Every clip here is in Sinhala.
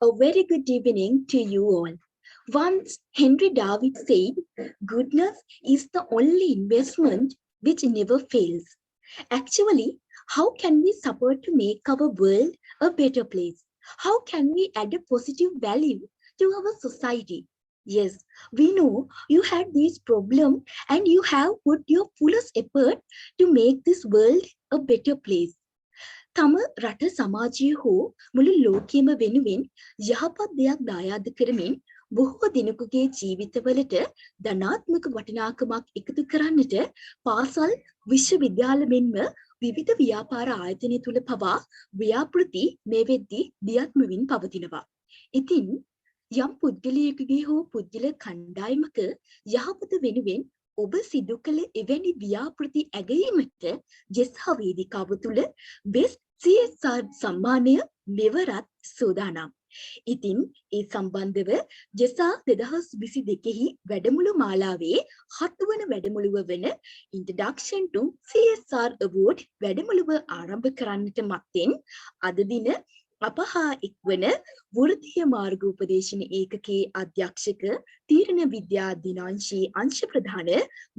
A very good evening to you all. Once Henry David said, goodness is the only investment which never fails. Actually, how can we support to make our world a better place? How can we add a positive value to our society? Yes, we know you had this problem and you have put your fullest effort to make this world a better place. තම රට සමාජය හෝ මුළු ලෝකයේම වෙනුවෙන් යහපත් දෙයක් දායාද කරමින් බොහෝ දිනකගේ ජීවිතවලට ධනාත්මක වටිනාකමක් එකතු කරන්නට පාසල් විශ්වවිද්‍යාල මෙන්ම විවිධ ව්‍යාපාර ආයතන තුල පවා ව්‍යාපෘති මේ වෙද්දී දියත්මමින් පවතිනවා. ඉතින් යම් පුද්ගලයෙකුගේ හෝ පුද්ගල කණ්ඩායමක යහපත වෙනුවෙන් ඔබ සිදු කළ එවැනි ව්‍යාපෘති ඇගයීමට JESA වේදිකාව තුළ බෙස්ට් CSR සම්මානය මෙවරත් සූදානම්. ඉතින් ඒ සම්බන්ධව JESA 2022 වැඩමුළු මාලාවේ 7 වන වැඩමුළුව වන Introduction to CSR Award වැඩමුළුව ආරම්භ කරන්නට මත්තෙන් අද දින අප හා එක්වන වෘත්තීය මාර්ග උපදේශන ඒකකයේ අධ්‍යක්ෂක තීරණ විද්‍යා දිනාංශයේ අංශ ප්‍රධාන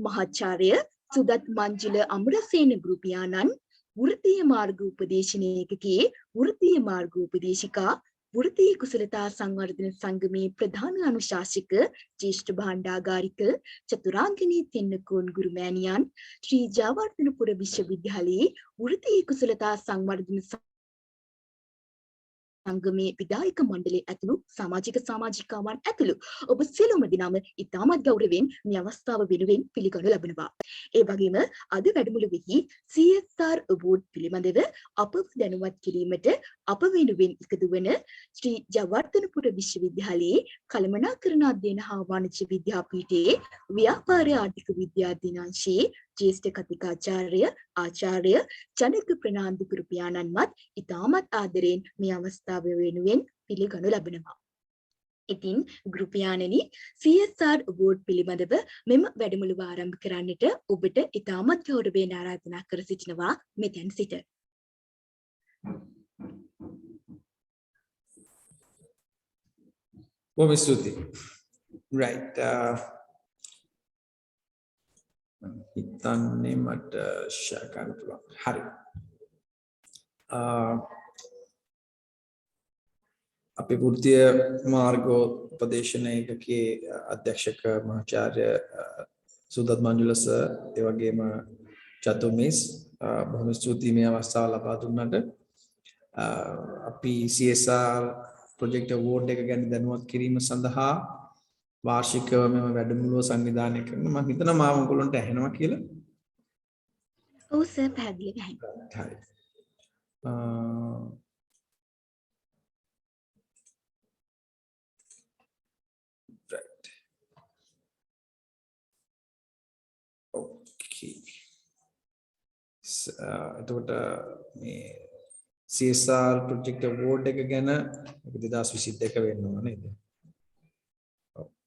මහාචාර්ය සුදත් මංජුල අමරසේන ගෘපියාණන් වෘත්තීය මාර්ග උපදේශන ඒකකයේ වෘත්තීය මාර්ග උපදේශිකා වෘත්තීය කුසලතා සංවර්ධන සංගමේ ප්‍රධාන අනුශාසක ජ්‍යෙෂ්ඨ භාණ්ඩාගාරික චතුරාංගනී තෙන්නකෝන් ගුරුමෑණියන් ශ්‍රී ජයවර්ධනපුර විශ්වවිද්‍යාලයේ වෘත්තීය කුසලතා සංවර්ධන සංගමේ විධායක මණ්ඩලයේ ඇතුළු සමාජික සමාජිකාවන් ඇතුළු ඔබ සියලුම දෙනාම ඉතාමත් ගෞරවයෙන් මේ අවස්ථාව වෙනුවෙන් පිළිගනු ලබනවා. ඒ වගේම අද වැඩමුළුවේදී CSR Award පිළිබඳව අපව දැනුවත් කිරීමට අප වෙනුවෙන් එකතු වන ශ්‍රී ජයවර්ධනපුර විශ්වවිද්‍යාලයේ කළමනාකරණ අධ්‍යයන හා වාණිජ්‍ය විද්‍යාපීඨයේ ව්‍යාපාර ආර්ථික විද්‍යා දිනාංශයේ ජ්‍යෙෂ්ඨ කතිකාචාර්ය ආචාර්ය ජනක ප්‍රනාන්දු ගුරුපියාණන්වත් ඉතාමත් ආදරයෙන් මේ අවස්ථාව වෙනුවෙන් පිළිගනු ලබනවා. ඉතින් ගෘපියාණනි CSR Award පිළිබඳව මෙම වැඩමුළුව ආරම්භ කරන්නට ඔබට ඉතාමත් ගෞරවයෙන් ආරාධනා කර සිටිනවා මෙතෙන් සිට. බොහොම ස්තුතියි. Right. හිතන්නේ මට ෂෙයා කරන්න පුළුවන්. හරි. අපේ වෘත්තීය මාර්ගෝපදේශන ඒකකයේ අධ්‍යක්ෂක මහාචාර්ය සුදත් මංජුල සර් ඒ වගේම චතුමිස් බොහොම ස්තුතියි මේ අවස්ථාව ලබා දුන්නට. අපි CSR project award එක ගැන දැනුවත් කිරීම සඳහා වාර්ෂිකව මෙම වැඩමුළුව සංවිධානය කරන මම හිතනවා මාව උගලන්ට ඇහෙනවා කියලා. ඔව් සර් පැහැදිලිව ඇහෙනවා. හරි. right. Okay. එතකොට මේ CSR project award එක ගැන 2022 වෙන්න ඕන නේද?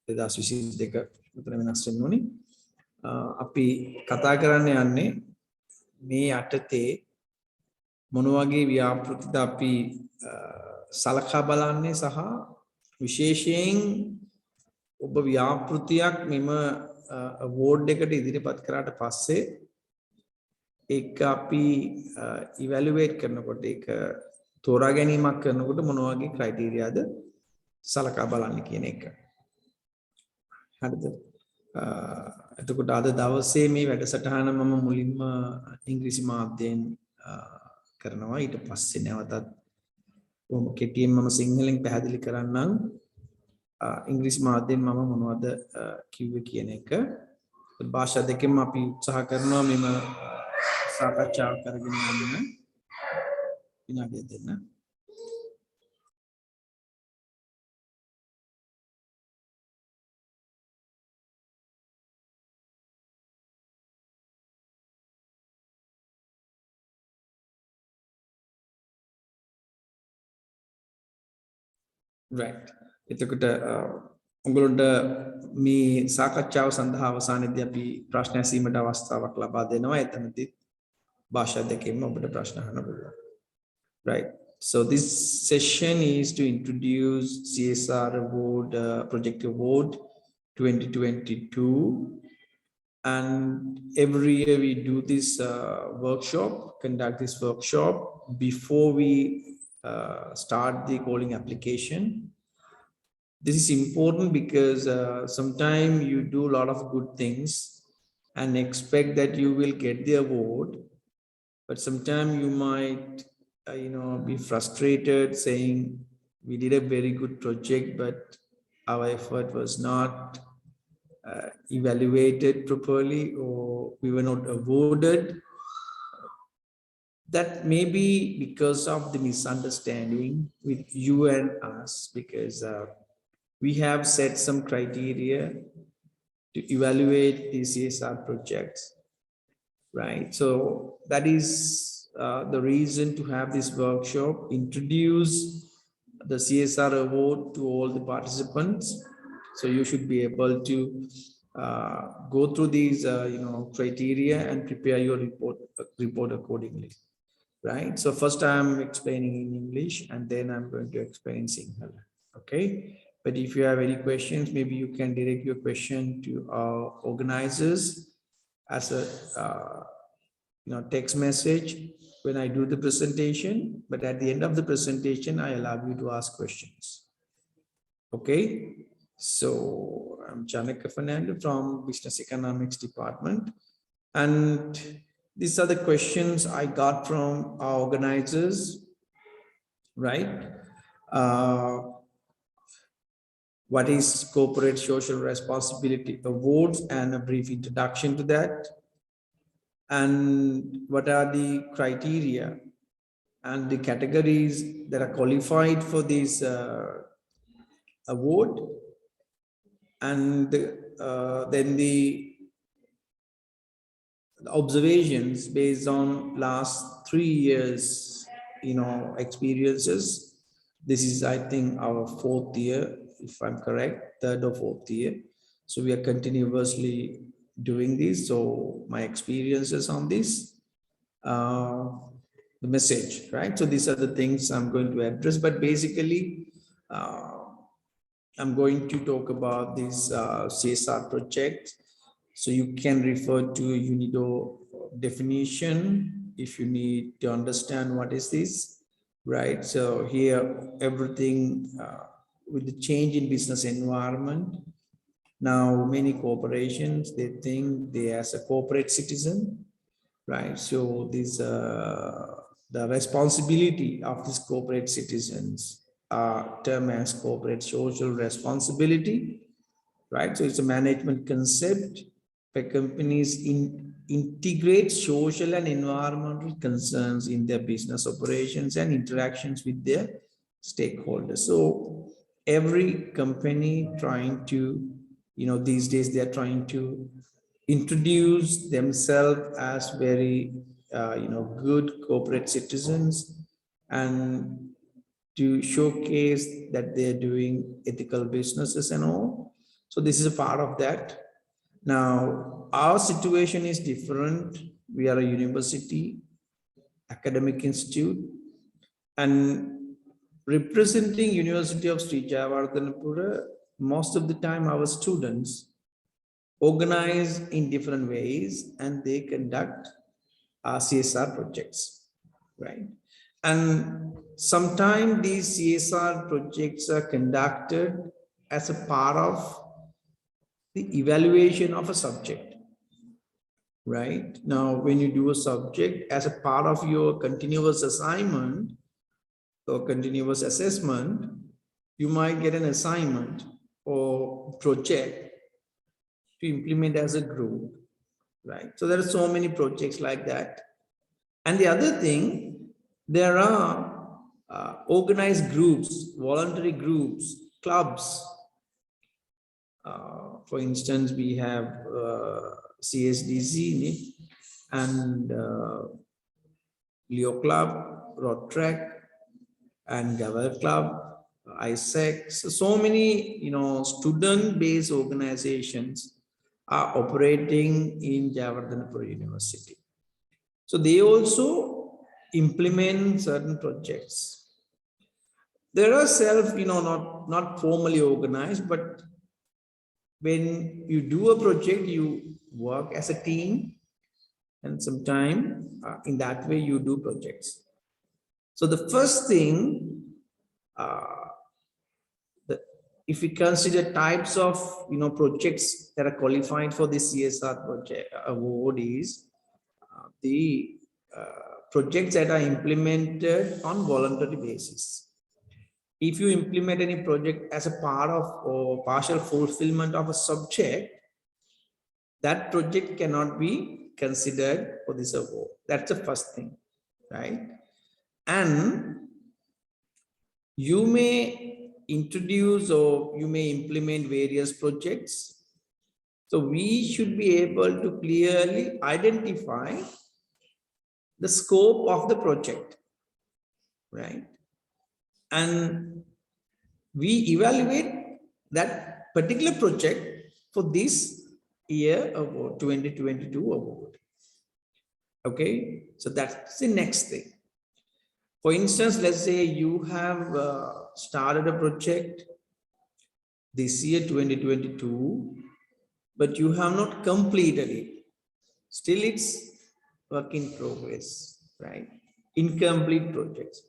2022 මෙතන වෙනස් වෙන්න ඕනේ. අපි කතා කරන්න යන්නේ මේ යටතේ මොන වගේ ව්‍යාපෘතිද අපි සලකා බලන්නේ සහ විශේෂයෙන් ඔබ ව්‍යාපෘතියක් මෙම award එකට ඉදිරිපත් කරාට පස්සේ ඒක අපි ඉවැලුවේට් කරනකොට ඒක තෝරා ගැනීමක් කරනකොට මොන වගේ ක්‍රයිටීරියාද සලකා බලන්න කියන එක. හරිද? එතකොට අද දවසේ මේ වැඩසටහන මම මුලින්ම ඉංග්‍රීසි මාධ්‍යයෙන් කරනවා. ඊට පස්සේ නැවතත් කොහොම කෙටියෙන් මම සිංහලෙන් පැහැදිලි කරන්නම්. ඉංග්‍රීසි මාධ්‍යයෙන් මම මොනවද කිව්වේ කියන එක. භාෂා දෙකෙන්ම අපි උත්සාහ කරනවා මෙම සාකච්ඡාව කරගෙන යන්න. විනාඩිය දෙන්න. right. එතකොට උගලන්ට මේ සාකච්ඡාව සඳහා අවසානයේදී අපි ප්‍රශ්න ඇසීමට අවස්ථාවක් ලබා දෙනවා. එතනදී භාෂා දෙකෙන්ම ඔබට ප්‍රශ්න අහන්න පුළුවන්. right. So this session is to introduce CSR Award, Project Award 2022. And every year we do this workshop, conduct this workshop before we start the calling application. This is important because sometimes you do a lot of good things and expect that you will get the award, but sometimes you might be frustrated saying we did a very good project, but our effort was not evaluated properly, or we were not awarded. That may be because of the misunderstanding with you and us, because we have set some criteria to evaluate the CSR projects, right? So that is the reason to have this workshop, introduce the CSR award to all the participants. So you should be able to go through these criteria and prepare your report accordingly, right? So first I'm explaining in English and then I'm going to explain in Sinhala, okay? But if you have any questions, maybe you can direct your question to our organizers as a text message when I do the presentation. But at the end of the presentation, I allow you to ask questions. Okay, so I'm Chanaka Fernando from Business Economics Department, and these are the questions I got from our organizers, right? What is corporate social responsibility awards, and a brief introduction to that, and what are the criteria and the categories that are qualified for this award, and then the observations based on last 3 years experiences. This is, I think, our 4th year, if I'm correct, 3rd or 4th year. So we are continuously doing this. So my experiences on this, the message, right? So these are the things I'm going to address, but basically I'm going to talk about this CSR project. So you can refer to UNIDO definition if you need to understand what is this, right? So here, everything with the change in business environment. Now, many corporations, they think they as a corporate citizen, right? So this the responsibility of these corporate citizens are termed as corporate social responsibility, right? So it's a management concept where companies integrate social and environmental concerns in their business operations and interactions with their stakeholders. So every company trying to, these days they are trying to introduce themselves as very, good corporate citizens, and to showcase that they're doing ethical businesses and all. So this is a part of that. Now, our situation is different. We are a university, academic institute, and representing University of Sri Jayewardenepura, most of the time our students organize in different ways and they conduct CSR projects, right? And sometimes these CSR projects are conducted as a part of the evaluation of a subject, right? Now, when you do a subject as a part of your continuous assignment or continuous assessment, you might get an assignment or project to implement as a group, right? So there are so many projects like that. And the other thing, there are organized groups, voluntary groups, clubs. For instance, we have CSDC and Leo Club, Road Track, and Gavel Club, ISEC. So many, student-based organizations are operating in Jayewardenepura University. So they also implement certain projects. There are not formally organized, but when you do a project, you work as a team, and sometime in that way you do projects. So the first thing, if we consider types of projects that are qualified for the CSR project award, is the projects that are implemented on voluntary basis. If you implement any project as a part of or partial fulfillment of a subject, that project cannot be considered for this award. That's the first thing, right? And you may introduce or you may implement various projects. So we should be able to clearly identify the scope of the project, right? And we evaluate that particular project for this year award, 2022 award. Okay, so that's the next thing. For instance, let's say you have started a project this year, 2022, but you have not completed it. Still, it's work in progress, right? Incomplete projects.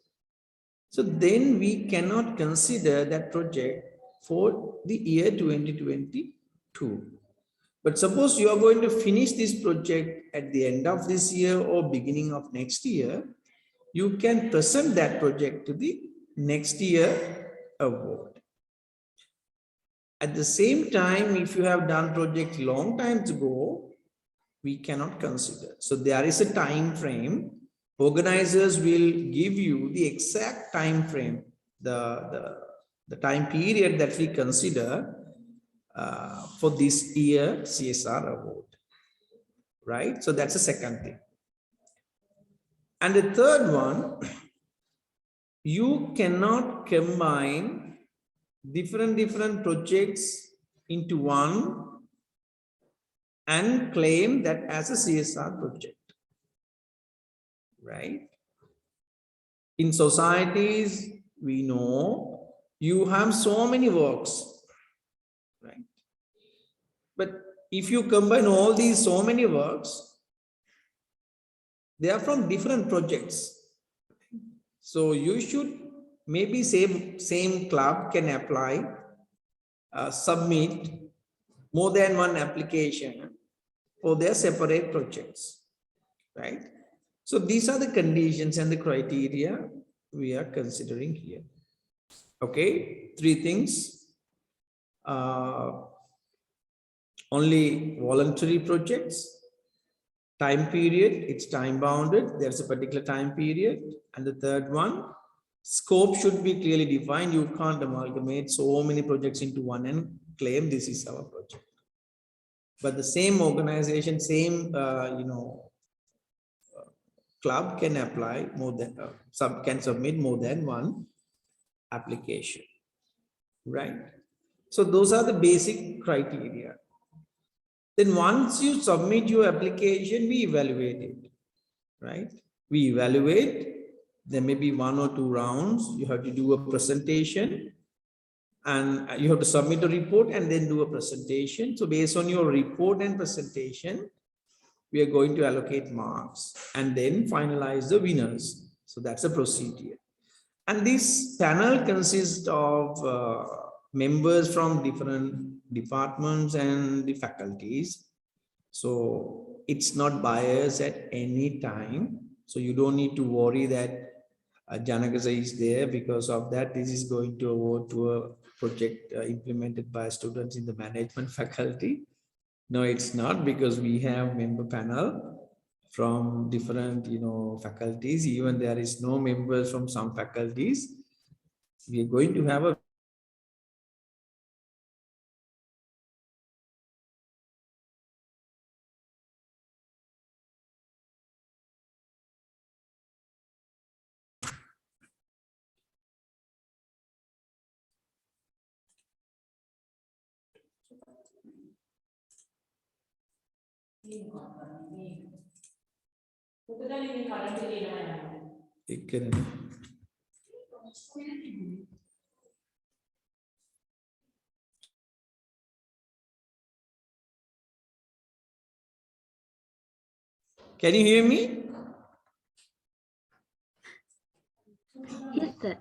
So then we cannot consider that project for the year 2022. But suppose you are going to finish this project at the end of this year or beginning of next year, you can present that project to the next year award. At the same time, if you have done project long time ago, we cannot consider. So there is a time frame. Organizers will give you the exact time frame, the time period that we consider for this year CSR award, right? So that's the second thing. And the third one, you cannot combine different projects into one and claim that as a CSR project, right? In societies, we know you have so many works, right? But if you combine all these so many works, they are from different projects. So you should maybe same club can apply, submit more than one application for their separate projects, right? So these are the conditions and the criteria we are considering here. Okay, three things. Only voluntary projects, time period, it's time bounded, there's a particular time period. And the third one, scope should be clearly defined. You can't amalgamate so many projects into one and claim this is our project. But the same organization, same club can apply more than can submit more than one application, right? So those are the basic criteria. Then once you submit your application, we evaluate it, right? We evaluate. There may be 1 or 2 rounds. You have to do a presentation and you have to submit a report and then do a presentation. So based on your report and presentation, we are going to allocate marks and then finalize the winners. So that's a procedure. And this panel consists of members from different departments and the faculties. So it's not biased at any time. So you don't need to worry that Janagasa is there. Because of that, this is going to award to a project implemented by students in the management faculty. No, it's not, because we have member panel from different, faculties. Even there is no members from some faculties. We are going to have a Can you hear me? Yes, sir.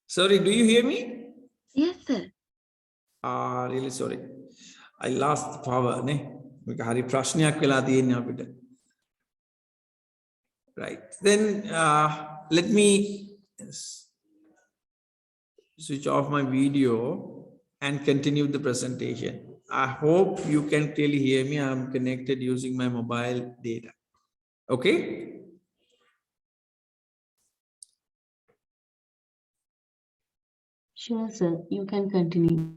Sorry, do you hear me? Yes, sir. Really sorry. I lost power. Hari prashnayak vela tiyenne apita. Right. Then let me switch off my video and continue the presentation. I hope you can clearly hear me. I'm connected using my mobile data. Okay. Sure, sir. You can continue.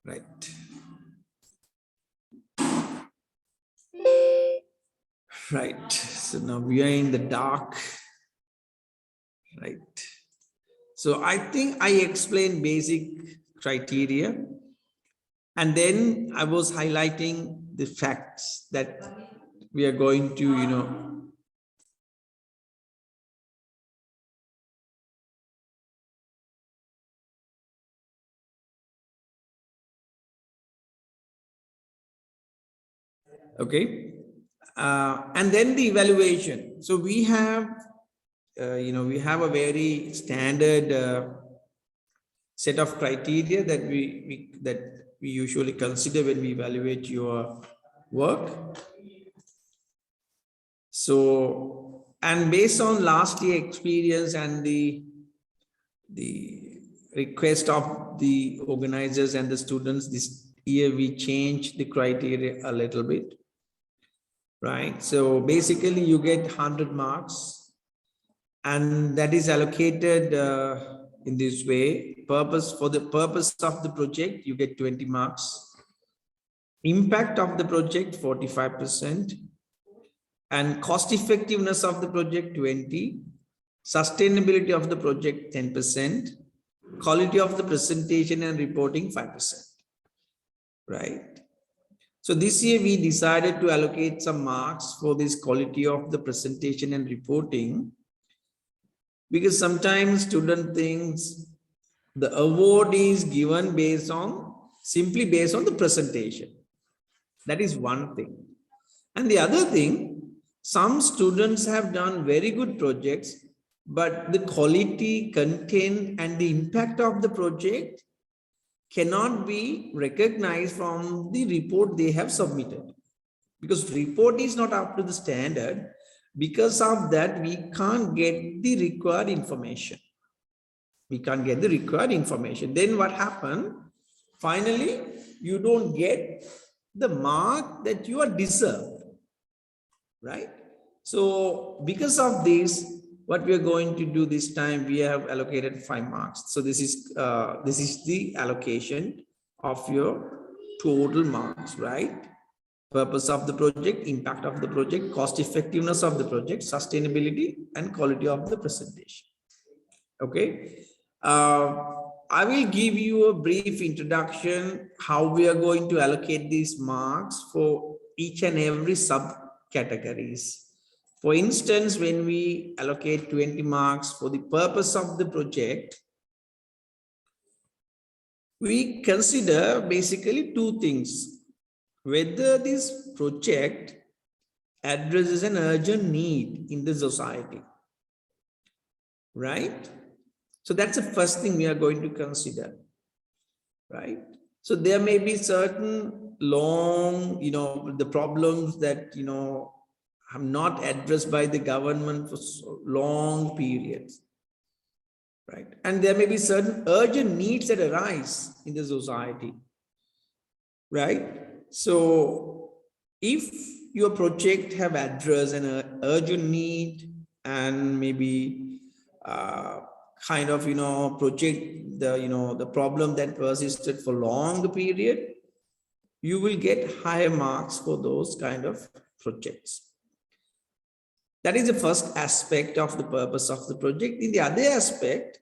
Right. Right. So now we are in the dark. Right. So I think I explained basic criteria. And then I was highlighting the facts that we are going to, okay. And then the evaluation. So we have, we have a very standard set of criteria that we usually consider when we evaluate your work. So, and based on last year experience and the request of the organizers and the students, this year we changed the criteria a little bit, right? So basically you get 100 marks and that is allocated in this way. For the purpose of the project, you get 20 marks. Impact of the project, 45%. And cost effectiveness of the project, 20. Sustainability of the project, 10%. Quality of the presentation and reporting, 5%. Right? So this year we decided to allocate some marks for this quality of the presentation and reporting, because sometimes student thinks the award is given simply based on the presentation. That is one thing. And the other thing, some students have done very good projects, but the quality, content, and the impact of the project cannot be recognized from the report they have submitted, because report is not up to the standard. Because of that, we can't get the required information. Then what happened? Finally, you don't get the mark that you are deserved, right? So because of this, what we are going to do this time, we have allocated 5 marks. So this is the allocation of your total marks, right? Purpose of the project, impact of the project, cost effectiveness of the project, sustainability, and quality of the presentation. Okay. I will give you a brief introduction how we are going to allocate these marks for each and every subcategories. For instance, when we allocate 20 marks for the purpose of the project, we consider basically 2 things. Whether this project addresses an urgent need in the society, right? So that's the first thing we are going to consider, right? So there may be certain long, the problems that, have not addressed by the government for long periods, right? And there may be certain urgent needs that arise in the society, right? So if your project have addressed an urgent need and maybe kind of, project the problem that persisted for long period, you will get higher marks for those kind of projects. That is the first aspect of the purpose of the project. In the other aspect,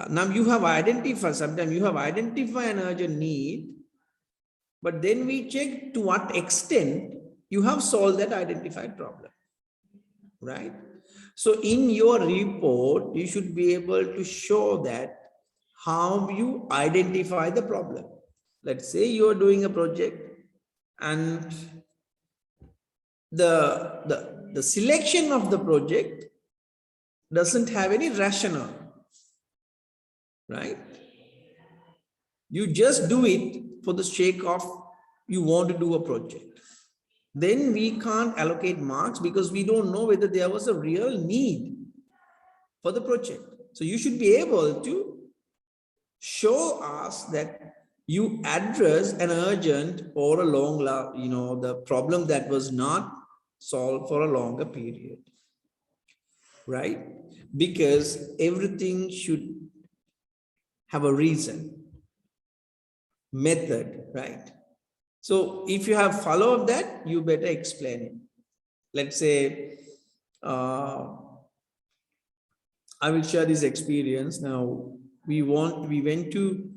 now you have identified, sometimes you have identified an urgent need, But then we check to what extent you have solved that identified problem, right? So in your report, you should be able to show that how you identify the problem. Let's say you are doing a project and the selection of the project doesn't have any rationale, right? You just do it for the sake of you want to do a project. Then we can't allocate marks because we don't know whether there was a real need for the project. So you should be able to show us that you address an urgent or a long, the problem that was not solved for a longer period, right? Because everything should have a reason, method, right? So if you have followed that, you better explain it. Let's say, I will share this experience. Now, we went to,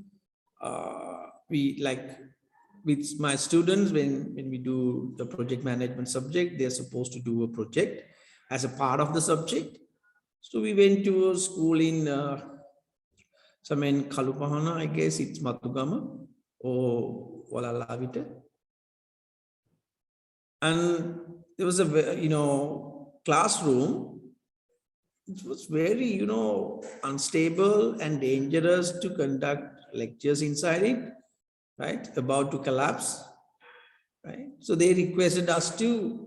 with my students, when we do the project management subject, they're supposed to do a project as a part of the subject. So we went to a school in some in Kalupahana, I guess it's Matugama or Walalavita. And there was a, classroom. It was very, unstable and dangerous to conduct lectures inside it, right? About to collapse, right? So they requested us to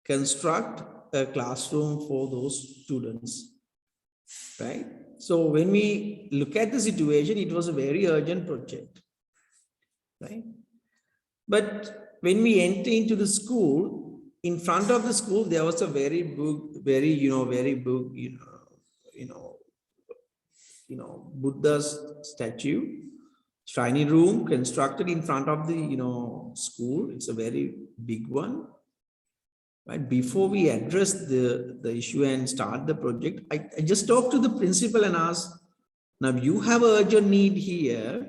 construct a classroom for those students, right? So when we look at the situation, it was a very urgent project, right? But when we enter into the school, in front of the school, there was a very big, Buddha's statue, shiny room constructed in front of the, school. It's a very big one, right? Before we address the issue and start the project, I just talked to the principal and asked, now you have an urgent need here,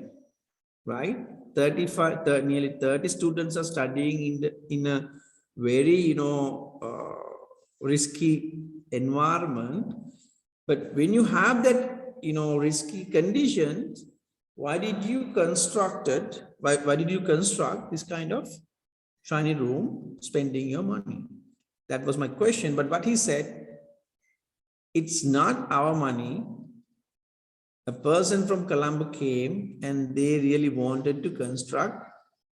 right? Nearly 30 students are studying in a very, risky environment. But when you have that, risky conditions, why did you construct this kind of shiny room, spending your money? That was my question. But what he said, it's not our money. A person from Colombo came and they really wanted to construct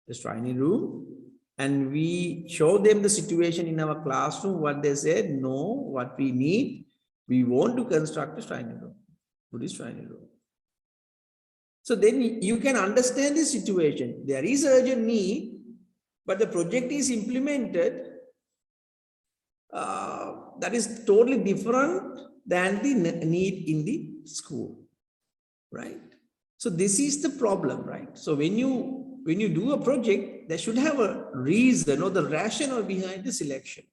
the shiny room. And we showed them the situation in our classroom. What they said, no, what we need, we want to construct a shiny room, Buddhist shiny room. So then you can understand the situation. There is urgent need, but the project is implemented. That is totally different than the need in the school, right? So this is the problem, right? So when you do a project, there should have a reason or the rationale behind the selection.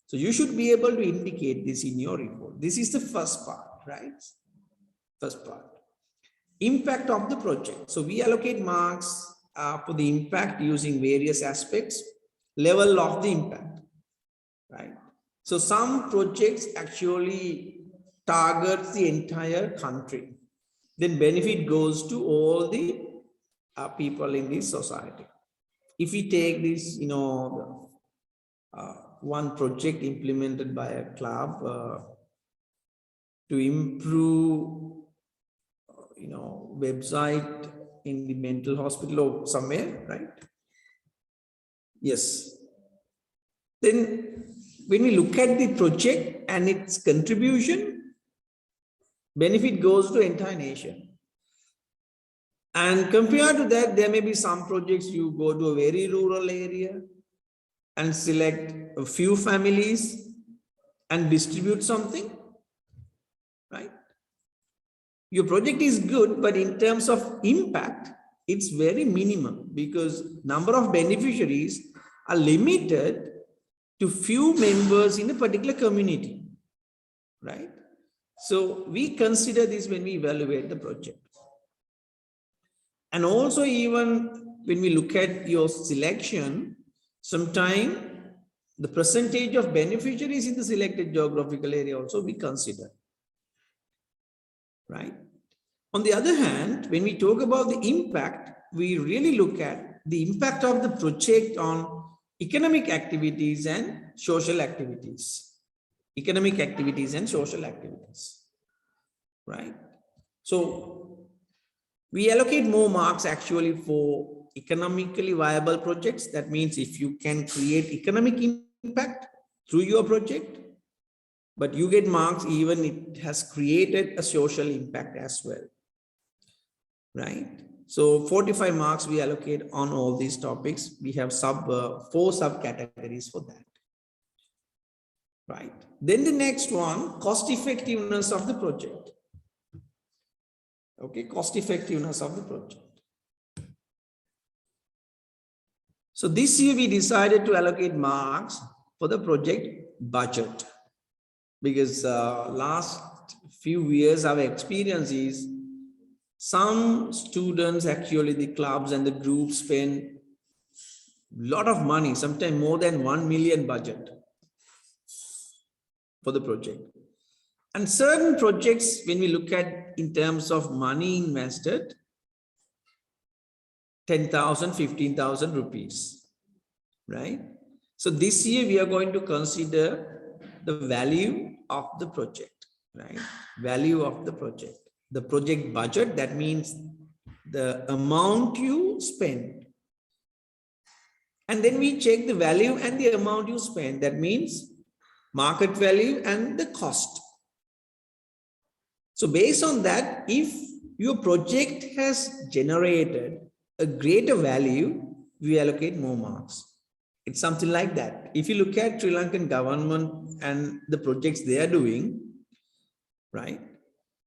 So you should be able to indicate this in your report. This is the first part, right? First part. Impact of the project. So we allocate marks for the impact using various aspects, level of the impact, right? So some projects actually target the entire country. Then benefit goes to all the people in this society. If we take this, one project implemented by a club to improve, website in the mental hospital or somewhere, right? Yes. Then when we look at the project and its contribution, benefit goes to entire nation. And compared to that, there may be some projects you go to a very rural area and select a few families and distribute something, right? Your project is good, but in terms of impact, it's very minimum because number of beneficiaries are limited to few members in a particular community, right? So we consider this when we evaluate the project. And also even when we look at your selection, sometimes the percentage of beneficiaries in the selected geographical area also we consider, right? On the other hand, when we talk about the impact, we really look at the impact of the project on economic activities and social activities. Economic activities and social activities, right? So we allocate more marks actually for economically viable projects. That means if you can create economic impact through your project, but you get marks even it has created a social impact as well, right? So 45 marks we allocate on all these topics. We have 4 subcategories for that, right? Then the next one, cost effectiveness of the project. Okay, cost effectiveness of the project. So this year we decided to allocate marks for the project budget, because last few years our experience is some students, actually the clubs and the groups, spend a lot of money, sometimes more than 1 million budget for the project. And certain projects, when we look at in terms of money invested, 10,000, 15,000 rupees, right? So this year we are going to consider the value of the project, right? Value of the project. The project budget, that means the amount you spend. And then we check the value and the amount you spend. That means market value and the cost. So based on that, if your project has generated a greater value, we allocate more marks. It's something like that. If you look at Sri Lankan government and the projects they are doing, right?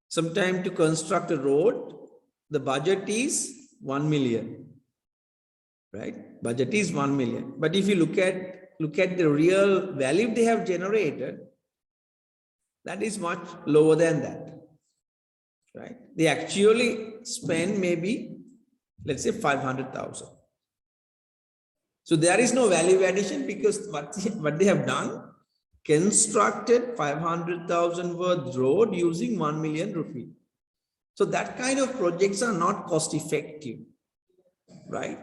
Sometime to construct a road, the budget is 1 million, right? Budget is 1 million. But if you look at the real value they have generated, that is much lower than that, right? They actually spend maybe, let's say 500,000. So there is no value addition, because what they have done, constructed 500,000 worth road using 1 million rupee. So that kind of projects are not cost effective, right?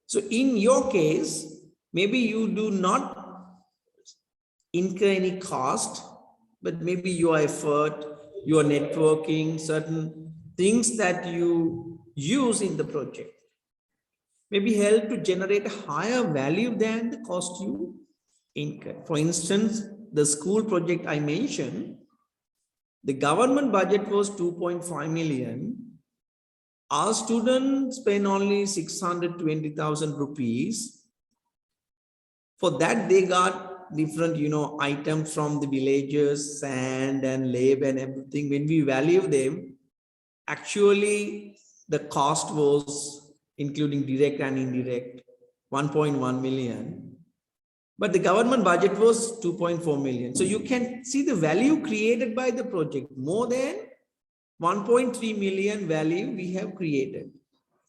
So in your case, maybe you do not incur any cost, but maybe your effort, your networking, certain things that you use in the project maybe help to generate a higher value than the cost you incur. For instance, the school project I mentioned, the government budget was 2.5 million. Our students spend only 620,000 rupees. For that, they got different, items from the villages, sand and lab and everything. When we value them, actually the cost was, including direct and indirect, 1.1 million. But the government budget was 2.4 million. So you can see the value created by the project, more than 1.3 million value we have created.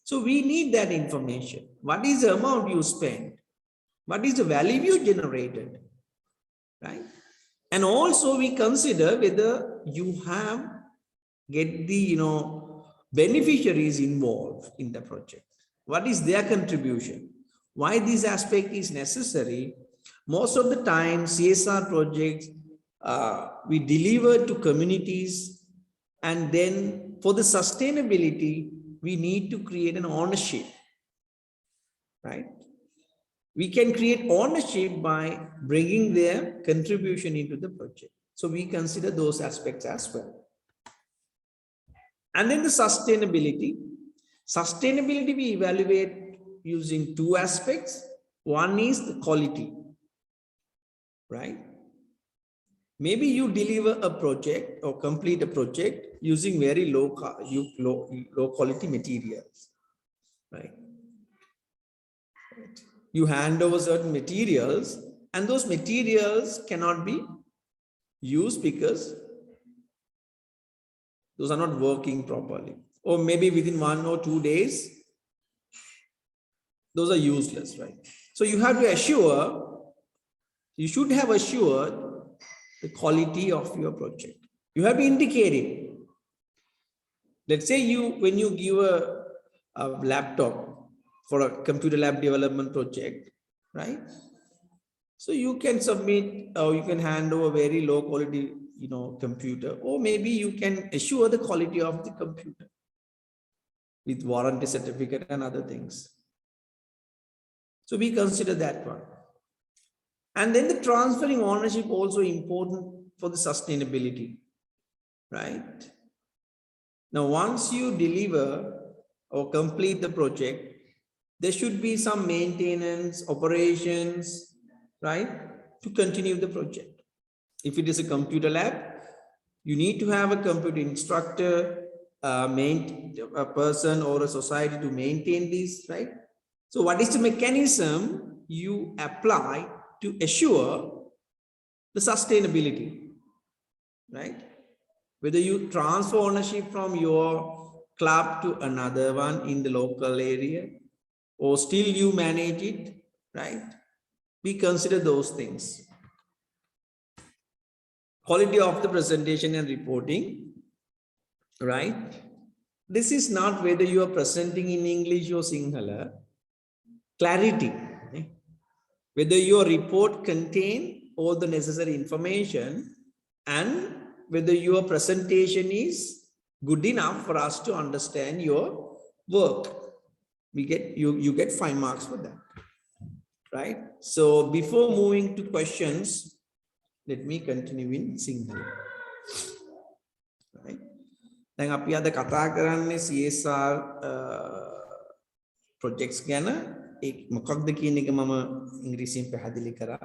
So we need that information. What is the amount you spend? What is the value you generated, right? And also we consider whether you have get the, beneficiaries involved in the project. What is their contribution? Why this aspect is necessary? Most of the time, CSR projects, we deliver to communities, and then for the sustainability, we need to create an ownership, right? We can create ownership by bringing their contribution into the project. So we consider those aspects as well. And then the sustainability. Sustainability we evaluate using 2 aspects. One is the quality, right? Maybe you deliver a project or complete a project using very low quality materials, right? You hand over certain materials, and those materials cannot be used because those are not working properly. Or maybe within 1 or 2 days, those are useless, right? So you have to assure, you should have assured the quality of your project. You have to indicate it. Let's say when you give a laptop for a computer lab development project, right? So you can submit or you can hand over very low quality, computer, or maybe you can assure the quality of the computer with warranty certificate and other things. So we consider that one. And then the transferring ownership also important for the sustainability, right? Now, once you deliver or complete the project, there should be some maintenance, operations, right, to continue the project. If it is a computer lab, you need to have a computer instructor, a person or a society to maintain this, right? So what is the mechanism you apply to assure the sustainability, right? Whether you transfer ownership from your club to another one in the local area, or still you manage it, right? We consider those things. Quality of the presentation and reporting, right? This is not whether you are presenting in English or Sinhala. Clarity, whether your report contain all the necessary information and whether your presentation is good enough for us to understand your work. You get 5 marks for that, right? So before moving to questions, let me continue in Sinhala. Right? දැන් අපි අද කතා කරන්නේ CSR projects ගැන. ඒ මොකක්ද කියන එක මම ඉංග්‍රීසියෙන් පැහැදිලි කරා.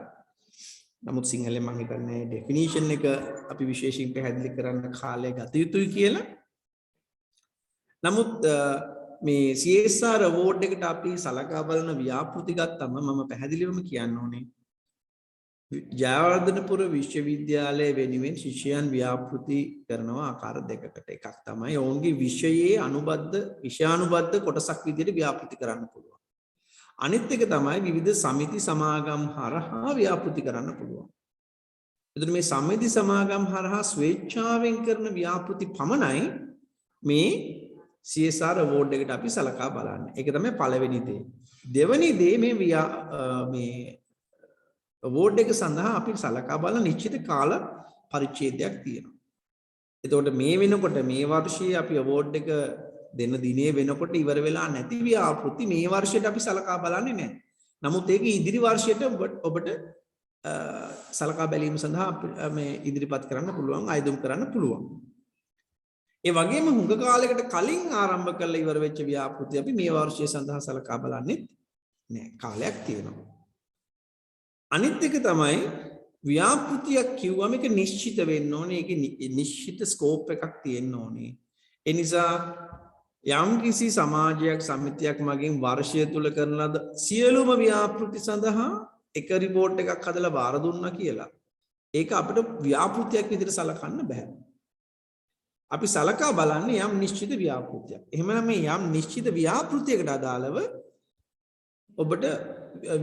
නමුත් සිංහලෙන් මම හිතන්නේ definition එක අපි විශේෂයෙන් පැහැදිලි කරන්න කාලය ගත යුතුයි කියලා. නමුත් මේ CSR award එකට අපි සලකා බලන ව්‍යාපෘති ගත්තම මම පැහැදිලිවම කියන්න ඕනේ ජයවර්ධනපුර විශ්වවිද්‍යාලය වෙනුවෙන් ශිෂ්‍යයන් ව්‍යාපෘති කරනවා ආකාර දෙකකට. එකක් තමයි ඔවුන්ගේ විෂයානුබද්ධ කොටසක් විදිහට ව්‍යාපෘති කරන්න පුළුවන්. අනිත් එක තමයි විවිධ සමිති සමාගම් හරහා ව්‍යාපෘති කරන්න පුළුවන්. එතකොට මේ සමිති සමාගම් හරහා ස්වේච්ඡාවෙන් කරන ව්‍යාපෘති පමණයි මේ CSR award එකට අපි සලකා බලන්නේ. ඒක තමයි පළවෙනි දේ. දෙවෙනි දේ මේ award එක සඳහා අපි සලකා බලන නිශ්චිත කාල පරිච්ඡේදයක් තියෙනවා. එතකොට මේ වෙනකොට මේ වර්ෂයේ අපි award එක දෙන දිනේ වෙනකොට ඉවර වෙලා නැති ව්‍යාපෘති මේ වර්ෂයට අපි සලකා බලන්නේ නැහැ. නමුත් ඒක ඉදිරි වර්ෂයට ඔබට සලකා බැලීම සඳහා මේ ඉදිරිපත් කරන්න පුළුවන්, ආයෝජන කරන්න පුළුවන්. ඒ වගේම හුඟ කාලයකට කලින් ආරම්භ කරලා ඉවර වෙච්ච ව්‍යාපෘති අපි මේ වර්ෂය සඳහා සලකා බලන්නේ නැහැ. කාලයක් තියෙනවා. අනිත් එක තමයි ව්‍යාපෘතියක් කිව්වම ඒක නිශ්චිත වෙන්න ඕනේ. ඒක නිශ්චිත ස්කෝප් එකක් තියෙන්න ඕනේ. ඒ නිසා යම් කිසි සමාජයක් සමිතියක් මගින් වර්ෂය තුල කරන ලද සියලුම ව්‍යාපෘති සඳහා එක රිපෝට් එකක් හදලා බාර දුන්නා කියලා ඒක අපිට ව්‍යාපෘතියක් විදිහට සලකන්න බෑ. අපි සලකා බලන්නේ යම් නිශ්චිත ව්‍යාපෘතියක්. එහෙමනම් මේ යම් නිශ්චිත ව්‍යාපෘතියකට අදාළව ඔබට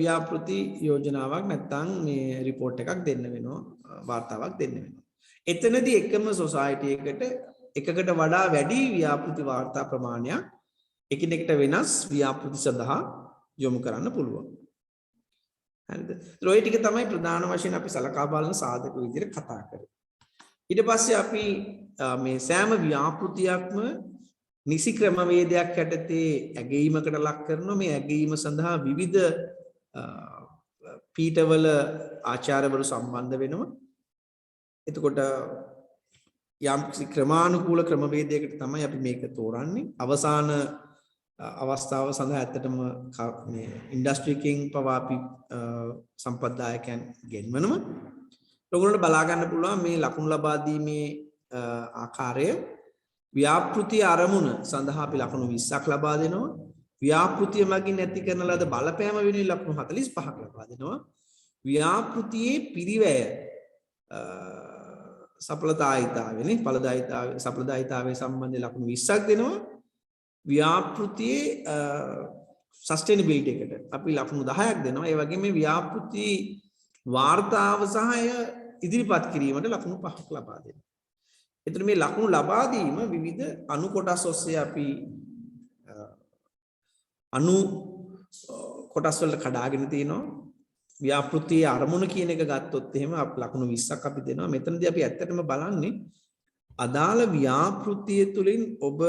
ව්‍යාපෘති යෝජනාවක් නැත්නම් මේ රිපෝට් එකක් දෙන්න වෙනවා, වාර්තාවක් දෙන්න වෙනවා. එතනදී එකම සොසයිටි එකකට වඩා වැඩි ව්‍යාපෘති වාර්තා ප්‍රමාණයක් එකිනෙකට වෙනස් ව්‍යාපෘති සඳහා යොමු කරන්න පුළුවන්. හරිද? ඒ ටික තමයි ප්‍රධාන වශයෙන් අපි සලකා බලන සාධක විදිහට කතා කරන්නේ. ඊට පස්සේ අපි මේ සෑම ව්‍යාපෘතියක්ම නිසි ක්‍රමවේදයක් යටතේ ඇගීමකට ලක් කරනවා. මේ ඇගීම සඳහා විවිධ පීඨවල ආචාර්යවරු සම්බන්ධ වෙනවා. එතකොට යම් ක්‍රමානුකූල ක්‍රමවේදයකට තමයි අපි මේක තෝරන්නේ. අවසාන අවස්ථාව සඳහා ඇත්තටම මේ ඉන්ඩස්ට්‍රි එකෙන් පවා අපි සම්පත්දායකයන් ගෙන්වනවා. ඔයගොල්ලන්ට බලා ගන්න පුළුවන් මේ ලකුණු ලබා දීමේ ආකාරය. ව්‍යාපෘති අරමුණ සඳහා අපි ලකුණු 20ක් ලබා දෙනවා. ව්‍යාපෘතිය මගින් නැති කරන ලද බලපෑම වෙනුවෙන් ලකුණු 45ක් ලබා දෙනවා. ව්‍යාපෘතියේ පිරිවැය සඵලදායීතාවය සම්බන්ධ ලකුණු 20ක් දෙනවා. ව්‍යාපෘතියේ සස්ටේනබිලිටි එකට අපි ලකුණු 10ක් දෙනවා. ඒ වගේම මේ ව්‍යාපෘති වාර්තාව සහ ඉදිරිපත් කිරීමට ලකුණු 5ක් ලබා දෙනවා. එතකොට මේ ලකුණු ලබා දීම විවිධ අණු කොටස් ඔස්සේ අපි අණු කොටස් වල කඩාගෙන තිනවා. ව්‍යාපෘතියේ අරමුණ කියන එක ගත්තොත් එහෙම ලකුණු 20ක් අපි දෙනවා. මෙතනදී අපි ඇත්තටම බලන්නේ අදාළ ව්‍යාපෘතිය තුළින් ඔබ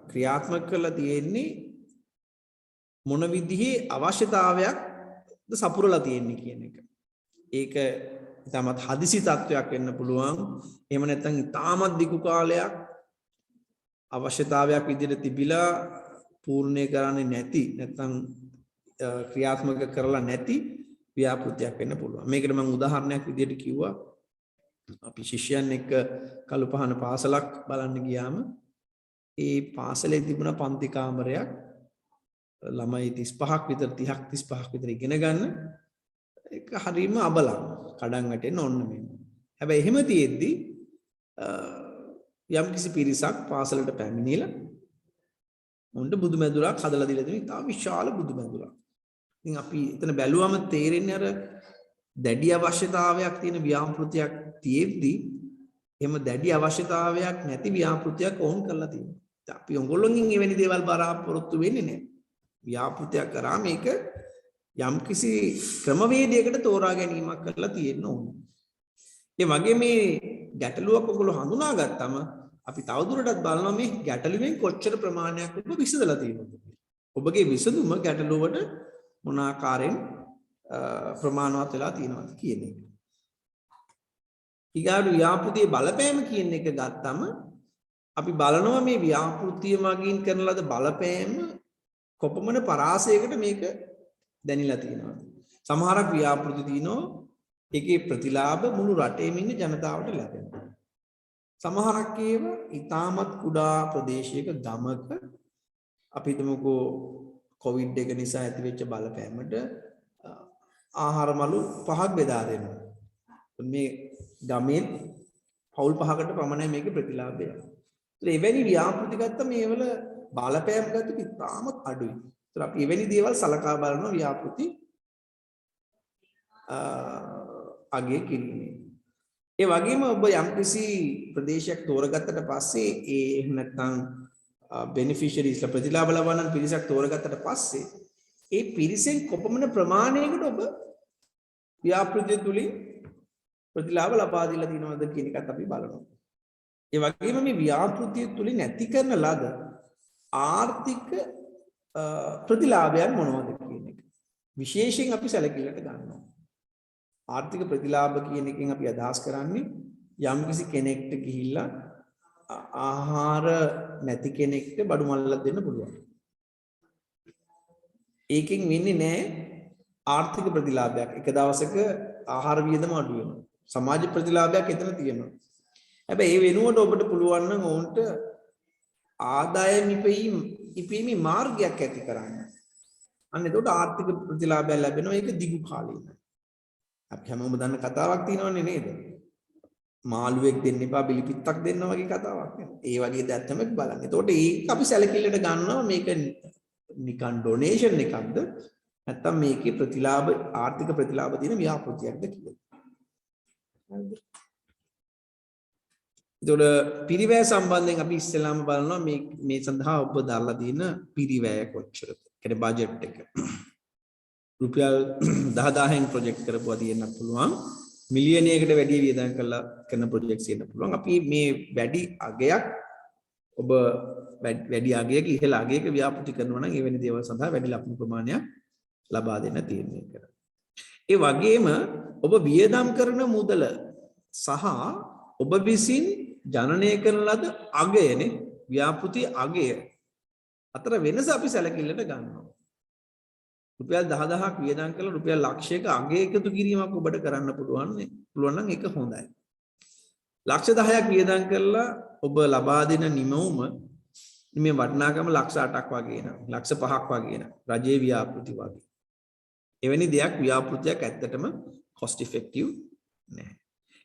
ක්‍රියාත්මක කරලා තියෙන්නේ මොන විදිහේ අවශ්‍යතාවයක්ද සපුරලා තියෙන්නේ කියන එක. ඒක ඉතාමත් හදිසි තත්වයක් වෙන්න පුළුවන්. එහෙම නැත්නම් ඉතාමත් දිගු කාලයක් අවශ්‍යතාවයක් විදිහට තිබිලා පූර්ණේ කරන්නේ නැති නැත්නම් ක්‍රියාත්මක කරලා නැති ව්‍යාපෘතියක් වෙන්න පුළුවන්. මේකට මම උදාහරණයක් විදිහට කිව්වා. අපි ශිෂ්‍යයන් එක්ක කළුපහන පාසලක් බලන්න ගියාම ඒ පාසලේ තිබුණ පන්ති කාමරයක් ළමයි 35ක් විතර 30ක් 35ක් විතර ඉගෙන ගන්න ඒක හරීම අබලක් කඩන් වැටෙන්න ඕන මෙන්න. හැබැයි එහෙම තියෙද්දි යම් කිසි පිරිසක් පාසලට පැමිණිලා උන්ට බුදුමැදුරක් හදලා දීලා තියෙන ඉතාම විශාල බුදුමැදුරක්. ඉතින් අපි එතන බැලුවම තේරෙන්නේ අර දැඩි අවශ්‍යතාවයක් තියෙන ව්‍යාපෘතියක් තියෙද්දි එහෙම දැඩි අවශ්‍යතාවයක් නැති ව්‍යාපෘතියක් ඕන් කරලා තියෙනවා. අපි ඔයගොල්ලෝගෙන් එවැනි දේවල් බලාපොරොත්තු වෙන්නේ නැහැ. ව්‍යාපෘතියක් කරා මේක යම්කිසි ක්‍රමවේදයකට තෝරා ගැනීමක් කරලා තියෙන්න ඕනේ. ඒ වගේ මේ ගැටලුවක් ඔයගොල්ලෝ හඳුනාගත්තම අපි තවදුරටත් බලනවා මේ ගැටලුවෙන් කොච්චර ප්‍රමාණයක් ඔබ විසඳලා තියෙනවද. ඔබගේ විසඳුම ගැටලුවට මොන ආකාරයෙන් ප්‍රමාණවත් වෙලා තියෙනවද කියන එක. ඊගාට ව්‍යාපෘතියේ බලපෑම කියන එක ගත්තම අපි බලනවා මේ ව්‍යාපෘතිය මගින් කරන ලද බලපෑම කොපමණ පරාසයකට මේක දැනිලා තියෙනවා. සමහරක් ව්‍යාපෘති තියෙනවා ඒකේ ප්‍රතිලාභ මුළු රටේම ඉන්න ජනතාවට ලැබෙනවා. සමහරක් ඒවා ඊටමත් කුඩා ප්‍රදේශයක ගමක අපි හිතමුකෝ කොවිඩ් එක නිසා ඇතිවෙච්ච බලපෑමට ආහාර මළු 5ක් බෙදා දෙනවා. මේ ගමේ පවුල් 5කට පමණයි මේකේ ප්‍රතිලාභය. ඒත් එවැනි ව්‍යාපෘති ගත්ත මේවල බලපෑම් ගත්ත ඉතාමත් අඩුයි. ඒත් අපි එවැනි දේවල් සලකා බලනවා ව්‍යාපෘති අගය කිරීමේ. ඒ වගේම ඔබ යම්කිසි ප්‍රදේශයක් තෝරගත්තට පස්සේ ඒ එහෙම නැත්නම් බෙනිෆිෂරිස්ලා ප්‍රතිලාභ ලබන පිරිසක් තෝරගත්තට පස්සේ ඒ පිරිසෙන් කොපමණ ප්‍රමාණයකට ඔබ ව්‍යාපෘතිය තුලින් ප්‍රතිලාභ ලබා දීලා තියෙනවද කියන එකත් අපි බලනවා. ඒ වගේම මේ ව්‍යාපෘතිය තුලින් නැති කරන ලද ආර්ථික ප්‍රතිලාභයන් මොනවද කියන එක විශේෂයෙන් අපි සැලකිල්ලට ගන්නවා. ආර්ථික ප්‍රතිලාභ කියන එකෙන් අපි අදහස් කරන්නේ යම්කිසි කෙනෙක්ට ගිහිල්ලා ආහාර නැති කෙනෙක්ට බඩු මල්ලක් දෙන්න පුළුවන්. ඒකෙන් වෙන්නේ නැහැ ආර්ථික ප්‍රතිලාභයක්. එක දවසක ආහාර වියදම අඩු වෙනවා. සමාජ ප්‍රතිලාභයක් එතන තියෙනවා. හැබැයි ඒ වෙනුවට ඔබට පුළුවන් නම් ඕන්ට ආදායම් ඉපීමේ මාර්ගයක් ඇති කරන්න. අන්න එතකොට ආර්ථික ප්‍රතිලාභය ලැබෙනවා. ඒක දිගු කාලීනයි. අපි හැමෝම දන්න කතාවක් තියෙනවනේ නේද? මාළුවෙක් දෙන්න එපා බිලිපිත්තක් දෙන්න වගේ කතාවක් නේ. ඒ වගේ දෙයක් තමයි බලන්න. එතකොට ඒක අපි සැලකිල්ලට ගන්නවා මේක නිකන් ඩොනේෂන් එකක්ද නැත්නම් මේකේ ප්‍රතිලාභ ආර්ථික ප්‍රතිලාභ තියෙන ව්‍යාපෘතියක්ද කියලා. හරිද? එතකොට පිරිවැය සම්බන්ධයෙන් අපි ඉස්සෙල්ලාම බලනවා මේ සඳහා ඔබ දාලා තියෙන පිරිවැය කොච්චරද? කියන්නේ බජට් එක. රුපියල් 10000න් ප්‍රොජෙක්ට් කරපුවා තියෙන්නත් පුළුවන්. මිලියනයකට වැඩි වියදම් කරලා කරන ප්‍රොජෙක්ට්ස් තියෙන්න පුළුවන්. අපි මේ වැඩි අගයක් ඔබ වැඩි අගයක ඉහළ අගයක ව්‍යාපෘති කරනවා නම් එවැනි දේවල් සඳහා වැඩි ලකුණු ප්‍රමාණයක් ලබා දෙන්න තීරණය කරනවා. ඒ වගේම ඔබ වියදම් කරන මුදල සහ ඔබ විසින් ජනනය කරන ලද අගයනේ ව්‍යාපෘති අගය අතර වෙනස අපි සැලකිල්ලට ගන්නවා. රුපියල් 10000ක් වියදම් කරලා රුපියල් ලක්ෂයක අගය එකතු කිරීමක් ඔබට කරන්න පුළුවන් නම් ඒක හොඳයි. ලක්ෂ 10ක් වියදම් කරලා ඔබ ලබා දෙන නිමවුම මේ වටිනාකම ලක්ෂ 8ක් වගේ න 5 ලක්ෂ වගේ න රජයේ ව්‍යාපෘති වගේ. එවැනි දෙයක් ව්‍යාපෘතියක් ඇත්තටම cost effective නැහැ.